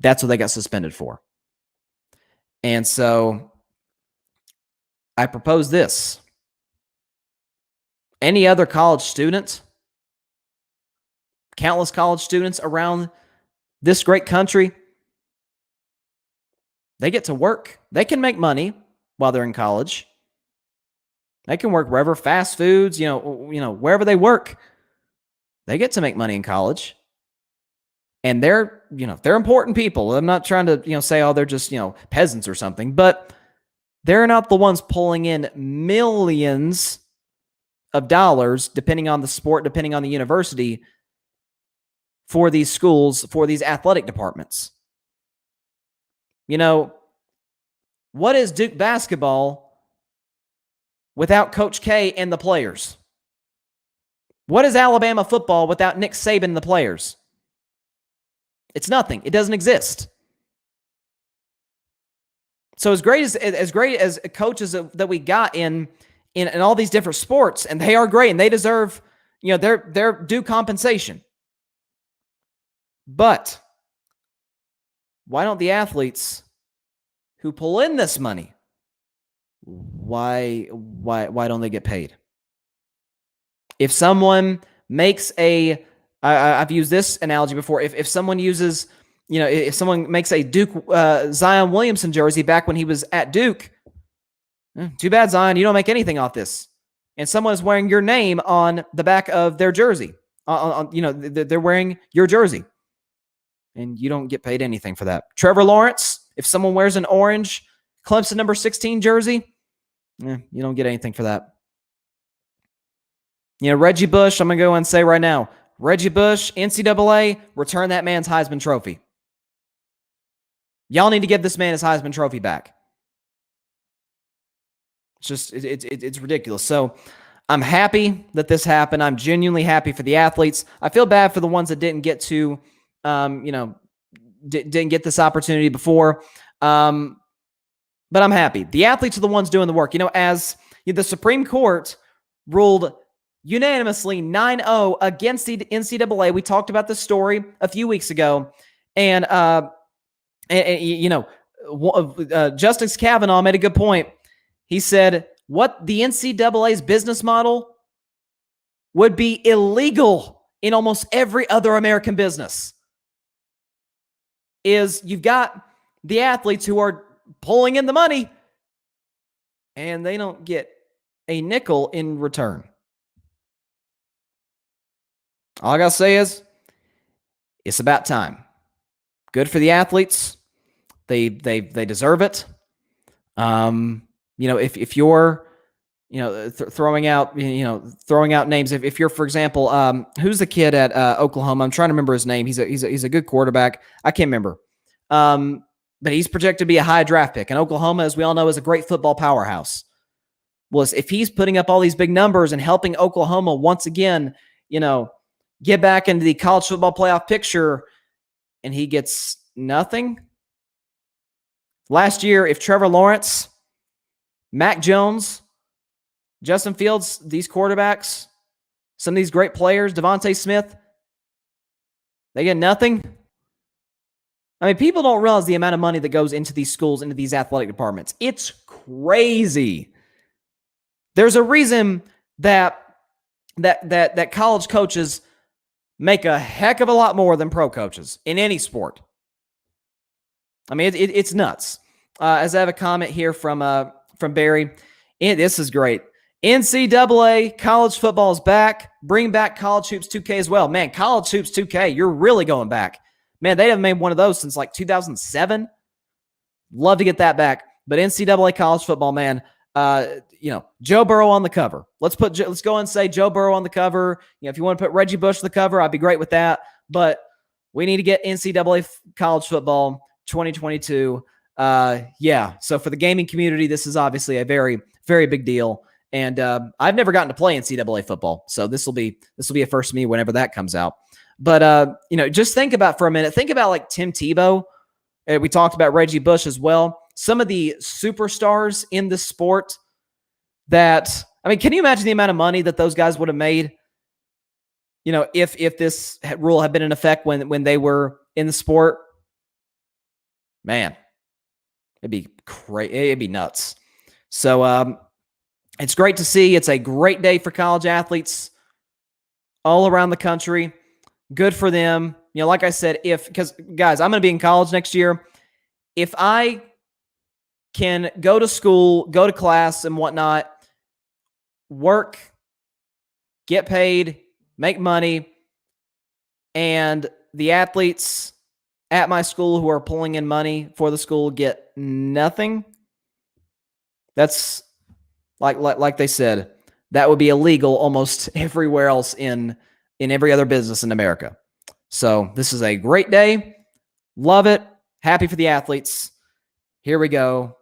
That's what they got suspended for. And so I propose this. Any other college student, countless college students around this great country, they get to work. They can make money while they're in college. They can work wherever, fast foods, wherever they work. They get to make money in college. And they're important people. I'm not trying to, say, oh, they're just, peasants or something, but they're not the ones pulling in millions of dollars, depending on the sport, depending on the university, for these schools, for these athletic departments. What is Duke basketball without Coach K and the players? What is Alabama football without Nick Saban and the players? It's nothing. It doesn't exist. So as great as coaches that we got in all these different sports, and they are great and they deserve, their due compensation. But why don't the athletes who pull in this money, why don't they get paid? If someone makes I've used this analogy before. If someone uses, if someone makes a Duke Zion Williamson jersey back when he was at Duke, too bad, Zion, you don't make anything off this. And someone is wearing your name on the back of their jersey. They're wearing your jersey, and you don't get paid anything for that. Trevor Lawrence, if someone wears an orange Clemson number 16 jersey, you don't get anything for that. Reggie Bush, I'm going to go and say right now, Reggie Bush, NCAA, return that man's Heisman Trophy. Y'all need to give this man his Heisman Trophy back. It's ridiculous. So I'm happy that this happened. I'm genuinely happy for the athletes. I feel bad for the ones that didn't get to, didn't get this opportunity before. But I'm happy. The athletes are the ones doing the work. As the Supreme Court ruled unanimously 9-0 against the NCAA. We talked about this story a few weeks ago. And Justice Kavanaugh made a good point. He said, what the NCAA's business model would be illegal in almost every other American business is you've got the athletes who are pulling in the money and they don't get a nickel in return. All I got to say is it's about time. Good for the athletes. They deserve it. If you're throwing out names. If you're, for example, who's the kid at Oklahoma? I'm trying to remember his name. He's a good quarterback. I can't remember. But he's projected to be a high draft pick. And Oklahoma, as we all know, is a great football powerhouse. Well, if he's putting up all these big numbers and helping Oklahoma once again, get back into the college football playoff picture, and he gets nothing. Last year, if Trevor Lawrence, Mac Jones, Justin Fields, these quarterbacks, some of these great players, Devontae Smith, they get nothing. I mean, people don't realize the amount of money that goes into these schools, into these athletic departments. It's crazy. There's a reason that college coaches make a heck of a lot more than pro coaches in any sport. I mean, it's nuts. As I have a comment here from Barry, this is great. NCAA college football is back. Bring back College Hoops 2K as well. Man, College Hoops 2K, you're really going back. Man, they haven't made one of those since like 2007. Love to get that back. But NCAA college football, man, Joe Burrow on the cover. Let's go and say Joe Burrow on the cover. If you want to put Reggie Bush on the cover, I'd be great with that. But we need to get NCAA college football 2022. So for the gaming community, this is obviously a very, very big deal. And I've never gotten to play NCAA football, so this will be a first for me whenever that comes out. But just think about for a minute. Think about like Tim Tebow. We talked about Reggie Bush as well. Some of the superstars in the sport that, I mean, can you imagine the amount of money that those guys would have made? If this rule had been in effect when they were in the sport, man, it'd be crazy. It'd be nuts. So it's great to see. It's a great day for college athletes all around the country. Good for them. Like I said, because guys, I'm going to be in college next year. If I can go to school, go to class and whatnot, work, get paid, make money, and the athletes at my school who are pulling in money for the school get nothing, that's like they said, that would be illegal almost everywhere else in every other business in America. So this is a great day. Love it. Happy for the athletes. Here we go.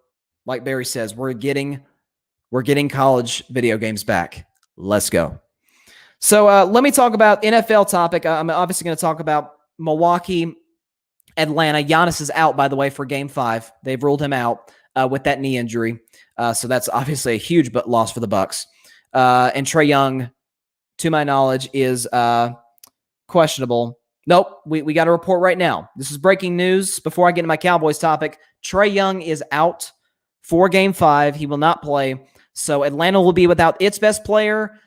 Like Barry says, we're getting college video games back. Let's go. So let me talk about NFL topic. I'm obviously going to talk about Milwaukee, Atlanta. Giannis is out, by the way, for Game 5. They've ruled him out with that knee injury. So that's obviously a huge loss for the Bucks. And Trae Young, to my knowledge, is questionable. Nope, we got a report right now. This is breaking news. Before I get into my Cowboys topic, Trae Young is out for Game 5. He will not play. So Atlanta will be without its best player,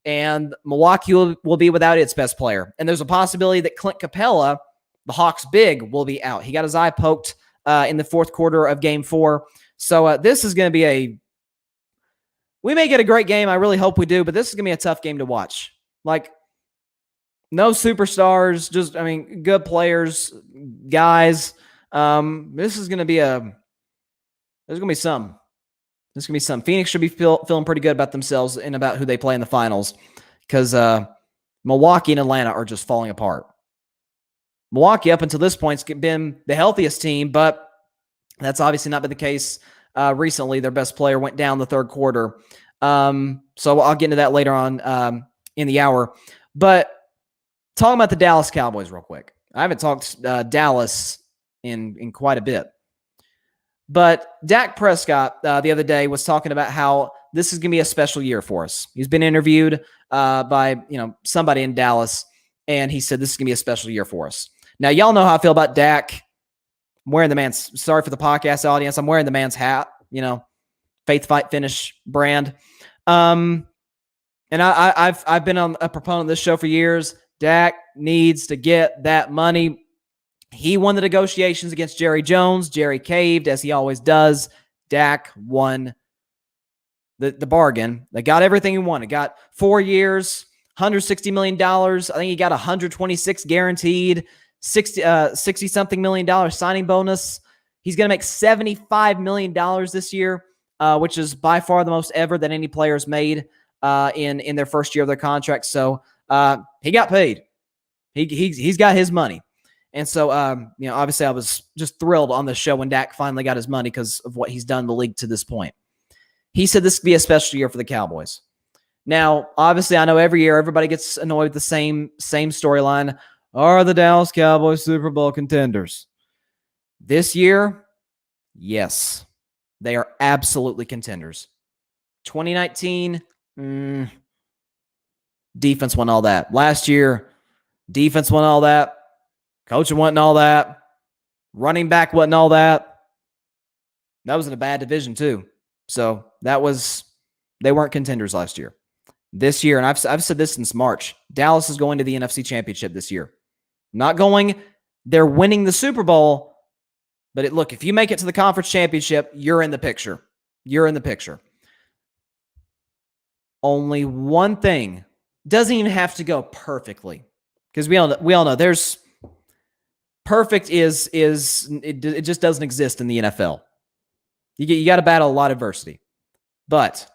and Milwaukee will be without its best player. And there's a possibility that Clint Capella, the Hawks' big, will be out. He got his eye poked in the fourth quarter of Game 4. So this is going to be we may get a great game. I really hope we do, but this is going to be a tough game to watch. Like, no superstars, just, good players, guys. This is going to be there's going to be some. There's going to be some. Phoenix should be feeling pretty good about themselves and about who they play in the finals, because Milwaukee and Atlanta are just falling apart. Milwaukee, up until this point, has been the healthiest team, but that's obviously not been the case recently. Their best player went down the third quarter. So I'll get into that later on in the hour. But talking about the Dallas Cowboys real quick. I haven't talked Dallas in quite a bit. But Dak Prescott the other day was talking about how this is going to be a special year for us. He's been interviewed by somebody in Dallas, and he said this is going to be a special year for us. Now, y'all know how I feel about Dak. I'm wearing the man's, sorry for the podcast audience, I'm wearing the man's hat, Faith Fight Finish brand. And I've been a proponent of this show for years. Dak needs to get that money. He won the negotiations against Jerry Jones. Jerry caved, as he always does. Dak won the bargain. They got everything he wanted. Got 4 years, $160 million. I think he got 126 guaranteed, 60-something million dollar signing bonus. He's going to make $75 million this year. which is by far the most ever that any player's made in their first year of their contract. So he got paid. He's got his money. And so, obviously I was just thrilled on the show when Dak finally got his money because of what he's done in the league to this point. He said this could be a special year for the Cowboys. Now, obviously, I know every year everybody gets annoyed with the same storyline. Are the Dallas Cowboys Super Bowl contenders? This year, yes. They are absolutely contenders. 2019, defense won all that. Last year, defense won all that. Coaching wasn't all that. Running back wasn't all that. That was in a bad division too. So they weren't contenders last year. This year, and I've said this since March, Dallas is going to the NFC Championship this year. Not going, they're winning the Super Bowl, but look, if you make it to the conference championship, you're in the picture. You're in the picture. Only one thing, doesn't even have to go perfectly, because we all know there's perfect it just doesn't exist in the NFL. You got to battle a lot of adversity. But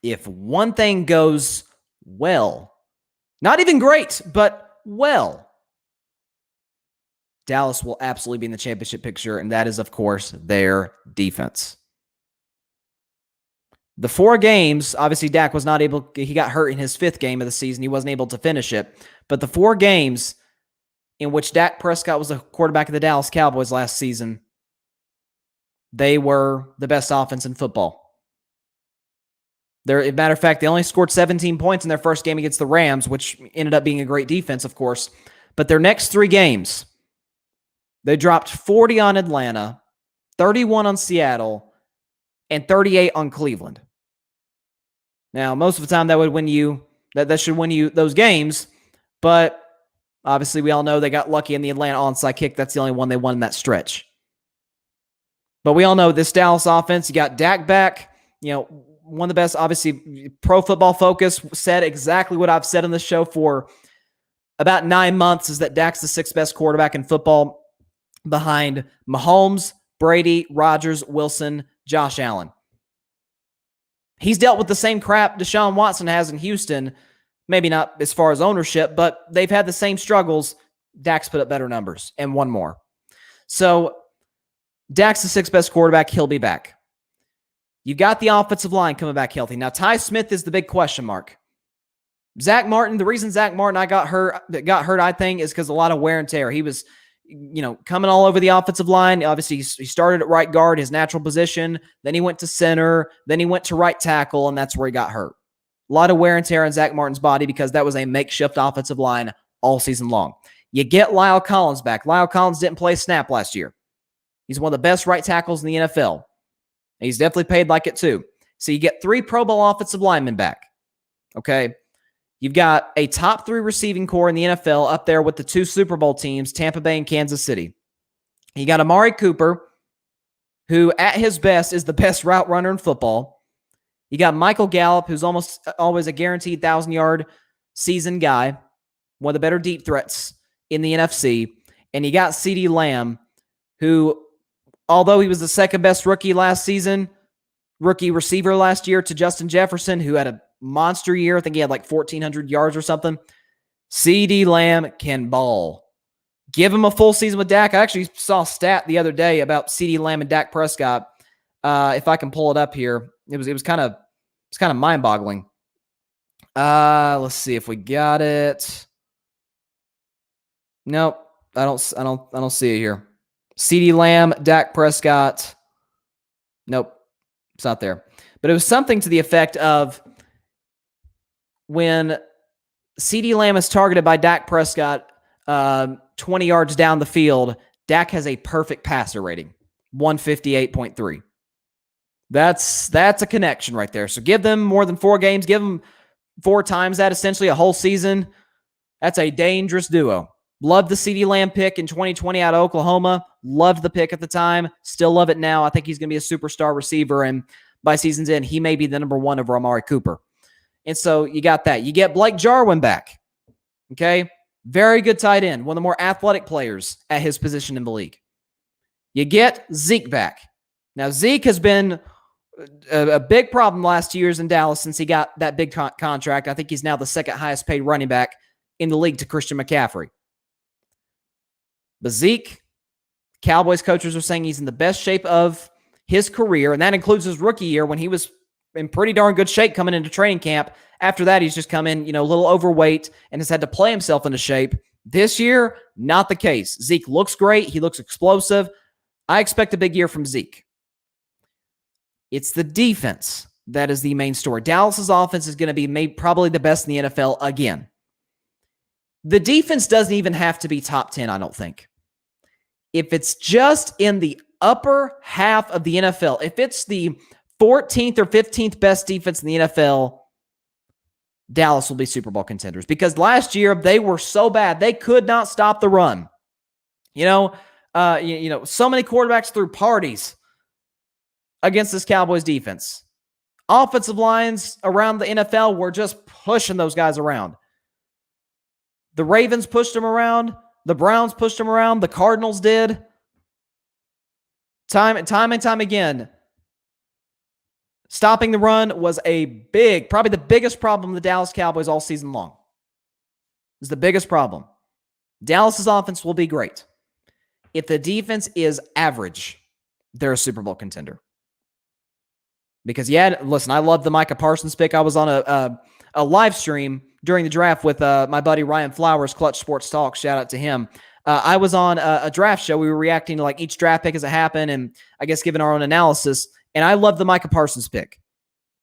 if one thing goes well, not even great, but well, Dallas will absolutely be in the championship picture, and that is, of course, their defense. The 4 games, obviously Dak was not able, he got hurt in his 5th game of the season. He wasn't able to finish it. But the 4 games in which Dak Prescott was the quarterback of the Dallas Cowboys last season, they were the best offense in football. As a matter of fact, they only scored 17 points in their first game against the Rams, which ended up being a great defense, of course. But their next 3 games, they dropped 40 on Atlanta, 31 on Seattle, and 38 on Cleveland. Now, most of the time that would win you, that should win you those games, but obviously we all know they got lucky in the Atlanta onside kick. That's the only one they won in that stretch. But we all know this Dallas offense, you got Dak back, one of the best, obviously, Pro Football Focus said exactly what I've said on the show for about 9 months, is that Dak's the 6th best quarterback in football behind Mahomes, Brady, Rodgers, Wilson, Josh Allen. He's dealt with the same crap Deshaun Watson has in Houston, maybe not as far as ownership, but they've had the same struggles. Dak's put up better numbers and won more. So Dak's the 6th best quarterback. He'll be back. You got the offensive line coming back healthy. Now, Ty Smith is the big question mark. Zach Martin, the reason Zach Martin got hurt, I think, is because a lot of wear and tear. He was, coming all over the offensive line. Obviously, he started at right guard, his natural position. Then he went to center. Then he went to right tackle, and that's where he got hurt. A lot of wear and tear on Zach Martin's body because that was a makeshift offensive line all season long. You get Lyle Collins back. Lyle Collins didn't play a snap last year. He's one of the best right tackles in the NFL. He's definitely paid like it too. So you get 3 Pro Bowl offensive linemen back. Okay. You've got a top 3 receiving core in the NFL up there with the 2 Super Bowl teams, Tampa Bay and Kansas City. You got Amari Cooper, who at his best is the best route runner in football. You got Michael Gallup, who's almost always a guaranteed 1,000-yard season guy, one of the better deep threats in the NFC. And you got CeeDee Lamb, who, although he was the 2nd best rookie last season, rookie receiver last year to Justin Jefferson, who had a monster year. I think he had like 1,400 yards or something. CeeDee Lamb can ball. Give him a full season with Dak. I actually saw a stat the other day about CeeDee Lamb and Dak Prescott. If I can pull it up here, it was kind of mind-boggling. Let's see if we got it. Nope, I don't see it here. CeeDee Lamb, Dak Prescott. Nope, it's not there. But it was something to the effect of when CeeDee Lamb is targeted by Dak Prescott 20 yards down the field, Dak has a perfect passer rating, 158.3. That's a connection right there. So give them more than 4 games. Give them 4 times that, essentially a whole season. That's a dangerous duo. Loved the CeeDee Lamb pick in 2020 out of Oklahoma. Loved the pick at the time. Still love it now. I think he's going to be a superstar receiver, and by season's end, he may be the number 1 over Amari Cooper. And so you got that. You get Blake Jarwin back. Okay? Very good tight end. One of the more athletic players at his position in the league. You get Zeke back. Now, Zeke has been a big problem last 2 years in Dallas since he got that big contract. I think he's now the second highest paid running back in the league to Christian McCaffrey. But Zeke, Cowboys coaches are saying he's in the best shape of his career, and that includes his rookie year when he was in pretty darn good shape coming into training camp. After that, he's just come in, a little overweight and has had to play himself into shape. This year, not the case. Zeke looks great. He looks explosive. I expect a big year from Zeke. It's the defense that is the main story. Dallas's offense is going to be probably the best in the NFL again. The defense doesn't even have to be top 10, I don't think. If it's just in the upper half of the NFL, if it's the 14th or 15th best defense in the NFL, Dallas will be Super Bowl contenders. Because last year, they were so bad, they could not stop the run. So many quarterbacks threw parties against this Cowboys defense. Offensive lines around the NFL were just pushing those guys around. The Ravens pushed them around. The Browns pushed them around. The Cardinals did. Time and time again. Stopping the run was probably the biggest problem of the Dallas Cowboys all season long. It's the biggest problem. Dallas's offense will be great. If the defense is average, they're a Super Bowl contender. Because, listen, I love the Micah Parsons pick. I was on a live stream during the draft with my buddy Ryan Flowers, Clutch Sports Talk. Shout out to him. I was on a draft show. We were reacting to each draft pick as it happened and I guess giving our own analysis. And I love the Micah Parsons pick.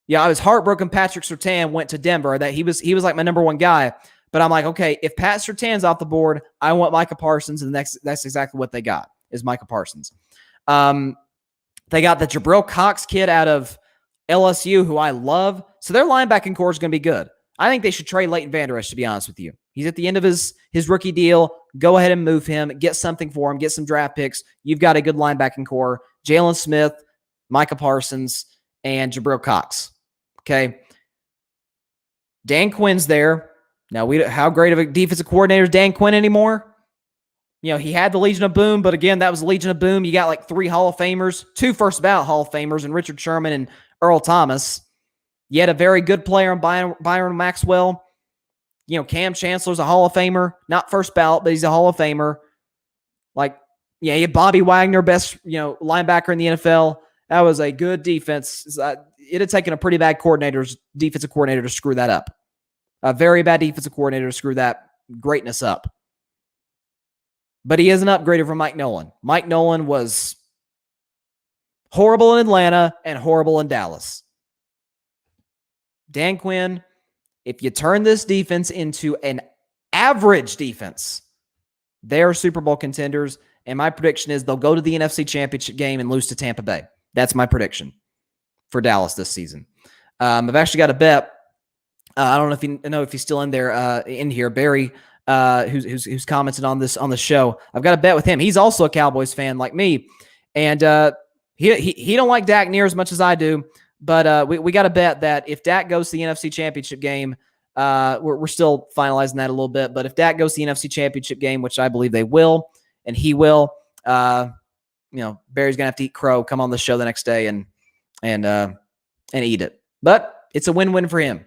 I was heartbroken Patrick Surtain went to Denver. That he was like my number one guy. But I'm like, okay, if Pat Surtain's off the board, I want Micah Parsons, and that's exactly what they got, is Micah Parsons. They got the Jabril Cox kid out of LSU, who I love. So their linebacking core is going to be good. I think they should trade Leighton Vander Esch, to be honest with you. He's at the end of his rookie deal. Go ahead and move him. Get something for him. Get some draft picks. You've got a good linebacking core. Jalen Smith, Micah Parsons, and Jabril Cox. Okay. Dan Quinn's there. Now, how great of a defensive coordinator is Dan Quinn anymore? He had the Legion of Boom, but again, that was the Legion of Boom. You got 3 Hall of Famers, 2 first ballot Hall of Famers, and Richard Sherman and Earl Thomas. You had a very good player in Byron Maxwell. Cam Chancellor's a Hall of Famer. Not first ballot, but he's a Hall of Famer. You had Bobby Wagner, best, linebacker in the NFL. That was a good defense. It had taken a pretty bad defensive coordinator to screw that up. A very bad defensive coordinator to screw that greatness up. But he is an upgrader from Mike Nolan. Mike Nolan was horrible in Atlanta and horrible in Dallas. Dan Quinn, if you turn this defense into an average defense, they're Super Bowl contenders. And my prediction is they'll go to the NFC Championship game and lose to Tampa Bay. That's my prediction for Dallas this season. I've actually got a bet. I don't know if he's still in there, in here. Barry, who's commented on the show. I've got a bet with him. He's also a Cowboys fan like me, and he don't like Dak near as much as I do. But we got a bet that if Dak goes to the NFC Championship game, we're still finalizing that a little bit. But if Dak goes to the NFC Championship game, which I believe they will, and he will, Barry's gonna have to eat crow. Come on the show the next day and eat it. But it's a win-win for him.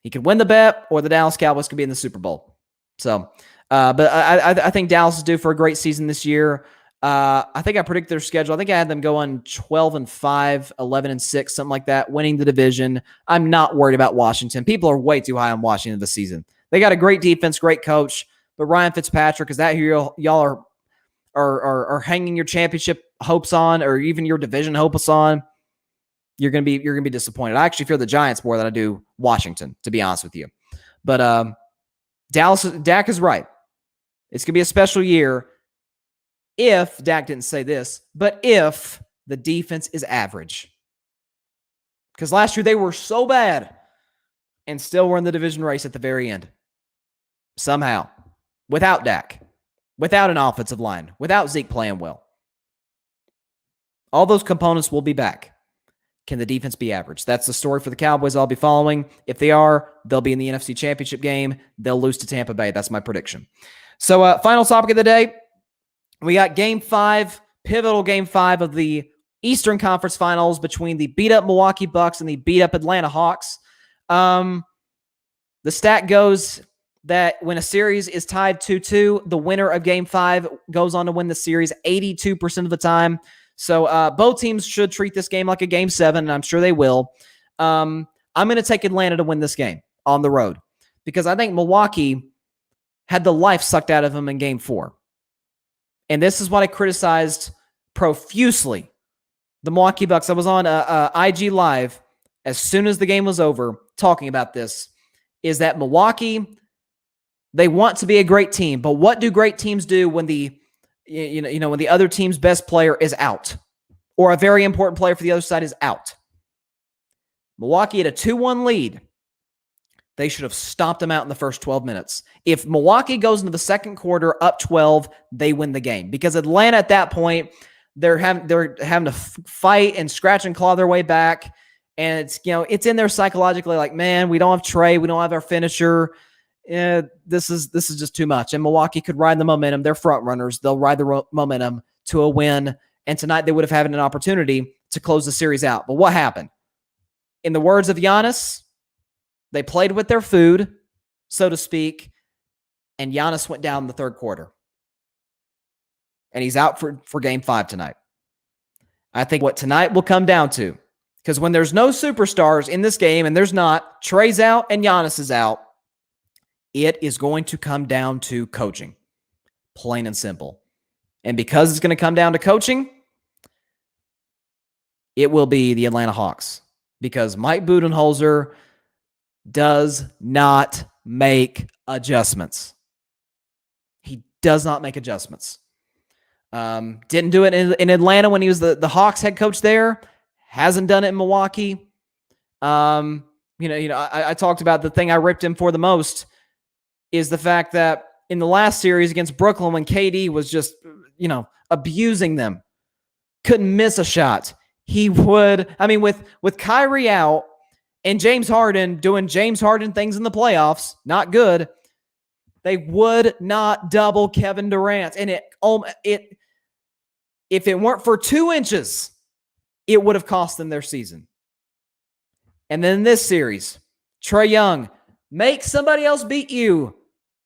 He could win the bet, or the Dallas Cowboys could be in the Super Bowl. So, but I think Dallas is due for a great season this year. I think I predicted their schedule. I think I had them going 12-5, 11-6, something like that, winning the division. I'm not worried about Washington. People are way too high on Washington this season. They got a great defense, great coach, but Ryan Fitzpatrick, is that who y'all are hanging your championship hopes on, or even your division hopes on? You're gonna be disappointed. I actually fear the Giants more than I do Washington, to be honest with you. But Dak is right. It's gonna be a special year if Dak didn't say this, but if the defense is average. Because last year they were so bad and still were in the division race at the very end. Somehow. Without Dak. Without an offensive line. Without Zeke playing well. All those components will be back. Can the defense be average? That's the story for the Cowboys I'll be following. If they are, they'll be in the NFC Championship game. They'll lose to Tampa Bay. That's my prediction. So, final topic of the day. We got Game 5, pivotal Game 5 of the Eastern Conference Finals between the beat-up Milwaukee Bucks and the beat-up Atlanta Hawks. The stat goes that when a series is tied 2-2, the winner of Game 5 goes on to win the series 82% of the time. So both teams should treat this game like a Game 7, and I'm sure they will. I'm going to take Atlanta to win this game on the road because I think Milwaukee had the life sucked out of them in Game 4. And this is what I criticized profusely. The Milwaukee Bucks. I was on IG Live as soon as the game was over talking about this, is that Milwaukee, they want to be a great team, but what do great teams do when the when the other team's best player is out or a very important player for the other side is out? Milwaukee had a 2-1 lead. They should have stomped them out in the first 12 minutes. If Milwaukee goes into the second quarter up 12, they win the game because Atlanta at that point, they're having to fight and scratch and claw their way back. And it's, it's in there psychologically like, man, we don't have Trey. We don't have our finisher. This is just too much. And Milwaukee could ride the momentum. They're front runners. They'll ride the momentum to a win. And tonight they would have had an opportunity to close the series out. But what happened? In the words of Giannis, they played with their food, so to speak, and Giannis went down in the third quarter. And he's out for Game 5 tonight. I think what tonight will come down to, because when there's no superstars in this game, and there's not, Trey's out and Giannis is out, it is going to come down to coaching. Plain and simple. And because it's going to come down to coaching, it will be the Atlanta Hawks. Because Mike Budenholzer does not make adjustments. He does not make adjustments. Didn't do it in Atlanta when he was the Hawks head coach there. Hasn't done it in Milwaukee. I talked about the thing I ripped him for the most is the fact that in the last series against Brooklyn when KD was just, abusing them, couldn't miss a shot. He would, with Kyrie out and James Harden doing James Harden things in the playoffs, not good. They would not double Kevin Durant. And if it weren't for 2 inches, it would have cost them their season. And then in this series, Trae Young, make somebody else beat you.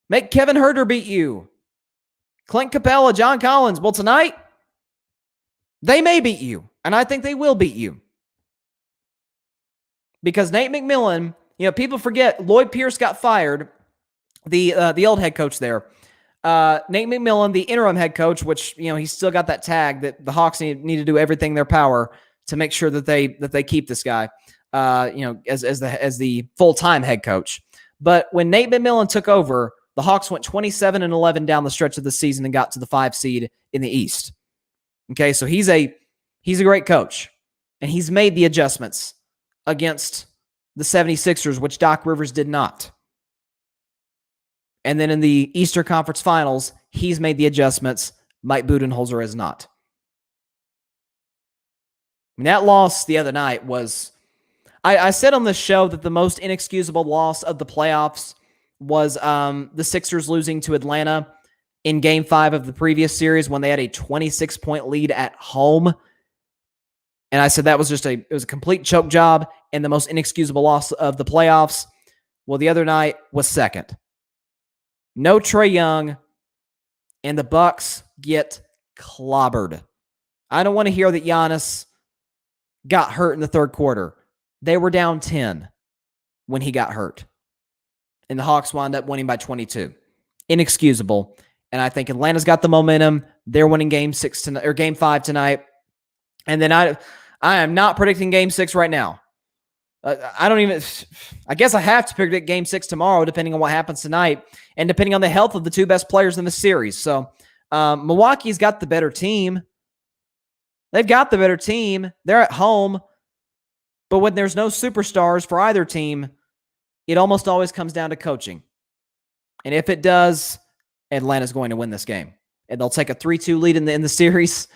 Make Kevin Huerter beat you. Clint Capella, John Collins. Well, tonight, they may beat you. And I think they will beat you. Because Nate McMillan, people forget Lloyd Pierce got fired, the old head coach there. Nate McMillan, the interim head coach, which, he's still got that tag that the Hawks need to do everything in their power to make sure that they keep this guy, as the full-time head coach. But when Nate McMillan took over, the Hawks went 27-11 down the stretch of the season and got to the 5 seed in the East. Okay, so he's a great coach, and he's made the adjustments against the 76ers, which Doc Rivers did not. And then in the Eastern Conference Finals, he's made the adjustments. Mike Budenholzer has not. And that loss the other night was, I said on this show that the most inexcusable loss of the playoffs was the Sixers losing to Atlanta in Game 5 of the previous series when they had a 26-point lead at home. And I said that was it was a complete choke job and the most inexcusable loss of the playoffs. Well, the other night was second. No Trae Young, and the Bucks get clobbered. I don't want to hear that Giannis got hurt in the third quarter. They were down 10 when he got hurt. And the Hawks wound up winning by 22. Inexcusable. And I think Atlanta's got the momentum. They're winning Game 5 tonight. And then I am not predicting Game 6 right now. I guess I have to predict Game 6 tomorrow, depending on what happens tonight and depending on the health of the two best players in the series. So Milwaukee's got the better team. They've got the better team. They're at home. But when there's no superstars for either team, it almost always comes down to coaching. And if it does, Atlanta's going to win this game. And they'll take a 3-2 lead in the series.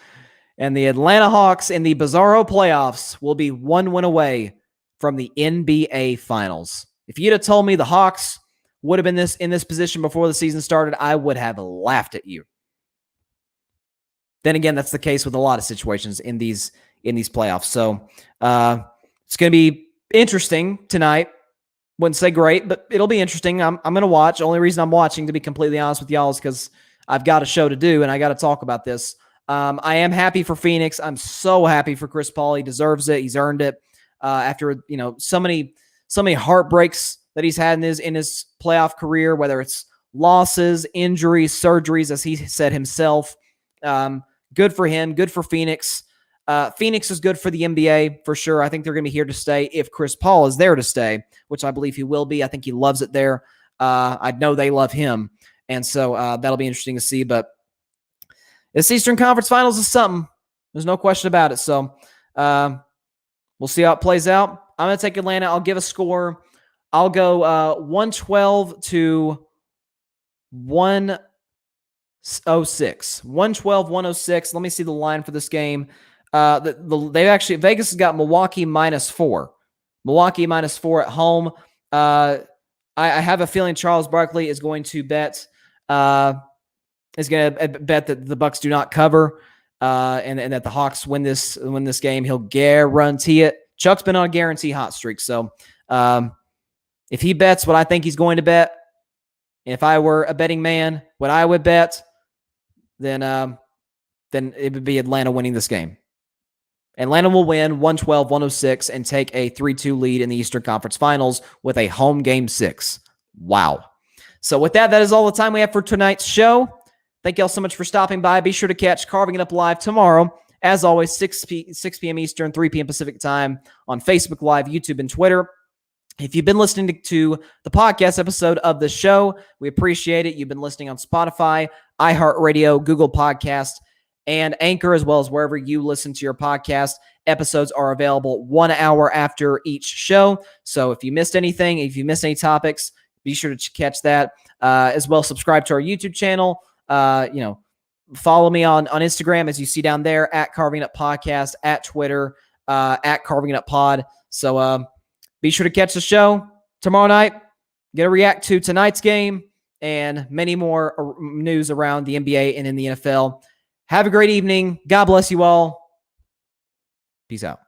And the Atlanta Hawks in the Bizarro playoffs will be 1 win away from the NBA Finals. If you'd have told me the Hawks would have been in this position before the season started, I would have laughed at you. Then again, that's the case with a lot of situations in these in these playoffs. So it's going to be interesting tonight. Wouldn't say great, but it'll be interesting. I'm going to watch. Only reason I'm watching, to be completely honest with y'all, is because I've got a show to do and I got to talk about this. I am happy for Phoenix. I'm so happy for Chris Paul. He deserves it. He's earned it after so many heartbreaks that he's had in his playoff career, whether it's losses, injuries, surgeries, as he said himself. Good for him. Good for Phoenix. Phoenix is good for the NBA for sure. I think they're going to be here to stay if Chris Paul is there to stay, which I believe he will be. I think he loves it there. I know they love him. And so that'll be interesting to see. But this Eastern Conference Finals is something. There's no question about it. So we'll see how it plays out. I'm going to take Atlanta. I'll give a score. I'll go 112 to 106. 112-106. Let me see the line for this game. Vegas has got Milwaukee -4. Milwaukee -4 at home. I have a feeling Charles Barkley is going to bet that the Bucks do not cover, and that the Hawks win this game. He'll guarantee it. Chuck's been on a guarantee hot streak, so if he bets what I think he's going to bet, if I were a betting man, what I would bet, then it would be Atlanta winning this game. Atlanta will win 112-106 and take a 3-2 lead in the Eastern Conference Finals with a home game 6. Wow. So with that is all the time we have for tonight's show. Thank you all so much for stopping by. Be sure to catch Carving It Up Live tomorrow. As always, 6 p.m. Eastern, 3 p.m. Pacific time on Facebook Live, YouTube, and Twitter. If you've been listening to the podcast episode of the show, we appreciate it. You've been listening on Spotify, iHeartRadio, Google Podcast, and Anchor, as well as wherever you listen to your podcast. Episodes are available 1 hour after each show. So if you missed anything, if you missed any topics, be sure to catch that. As well, subscribe to our YouTube channel. Follow me on Instagram, as you see down there, at Carving Up Podcast, at Twitter, at Carving Up Pod. So be sure to catch the show tomorrow night. Get to react to tonight's game and many more news around the NBA and in the NFL. Have a great evening. God bless you all. Peace out.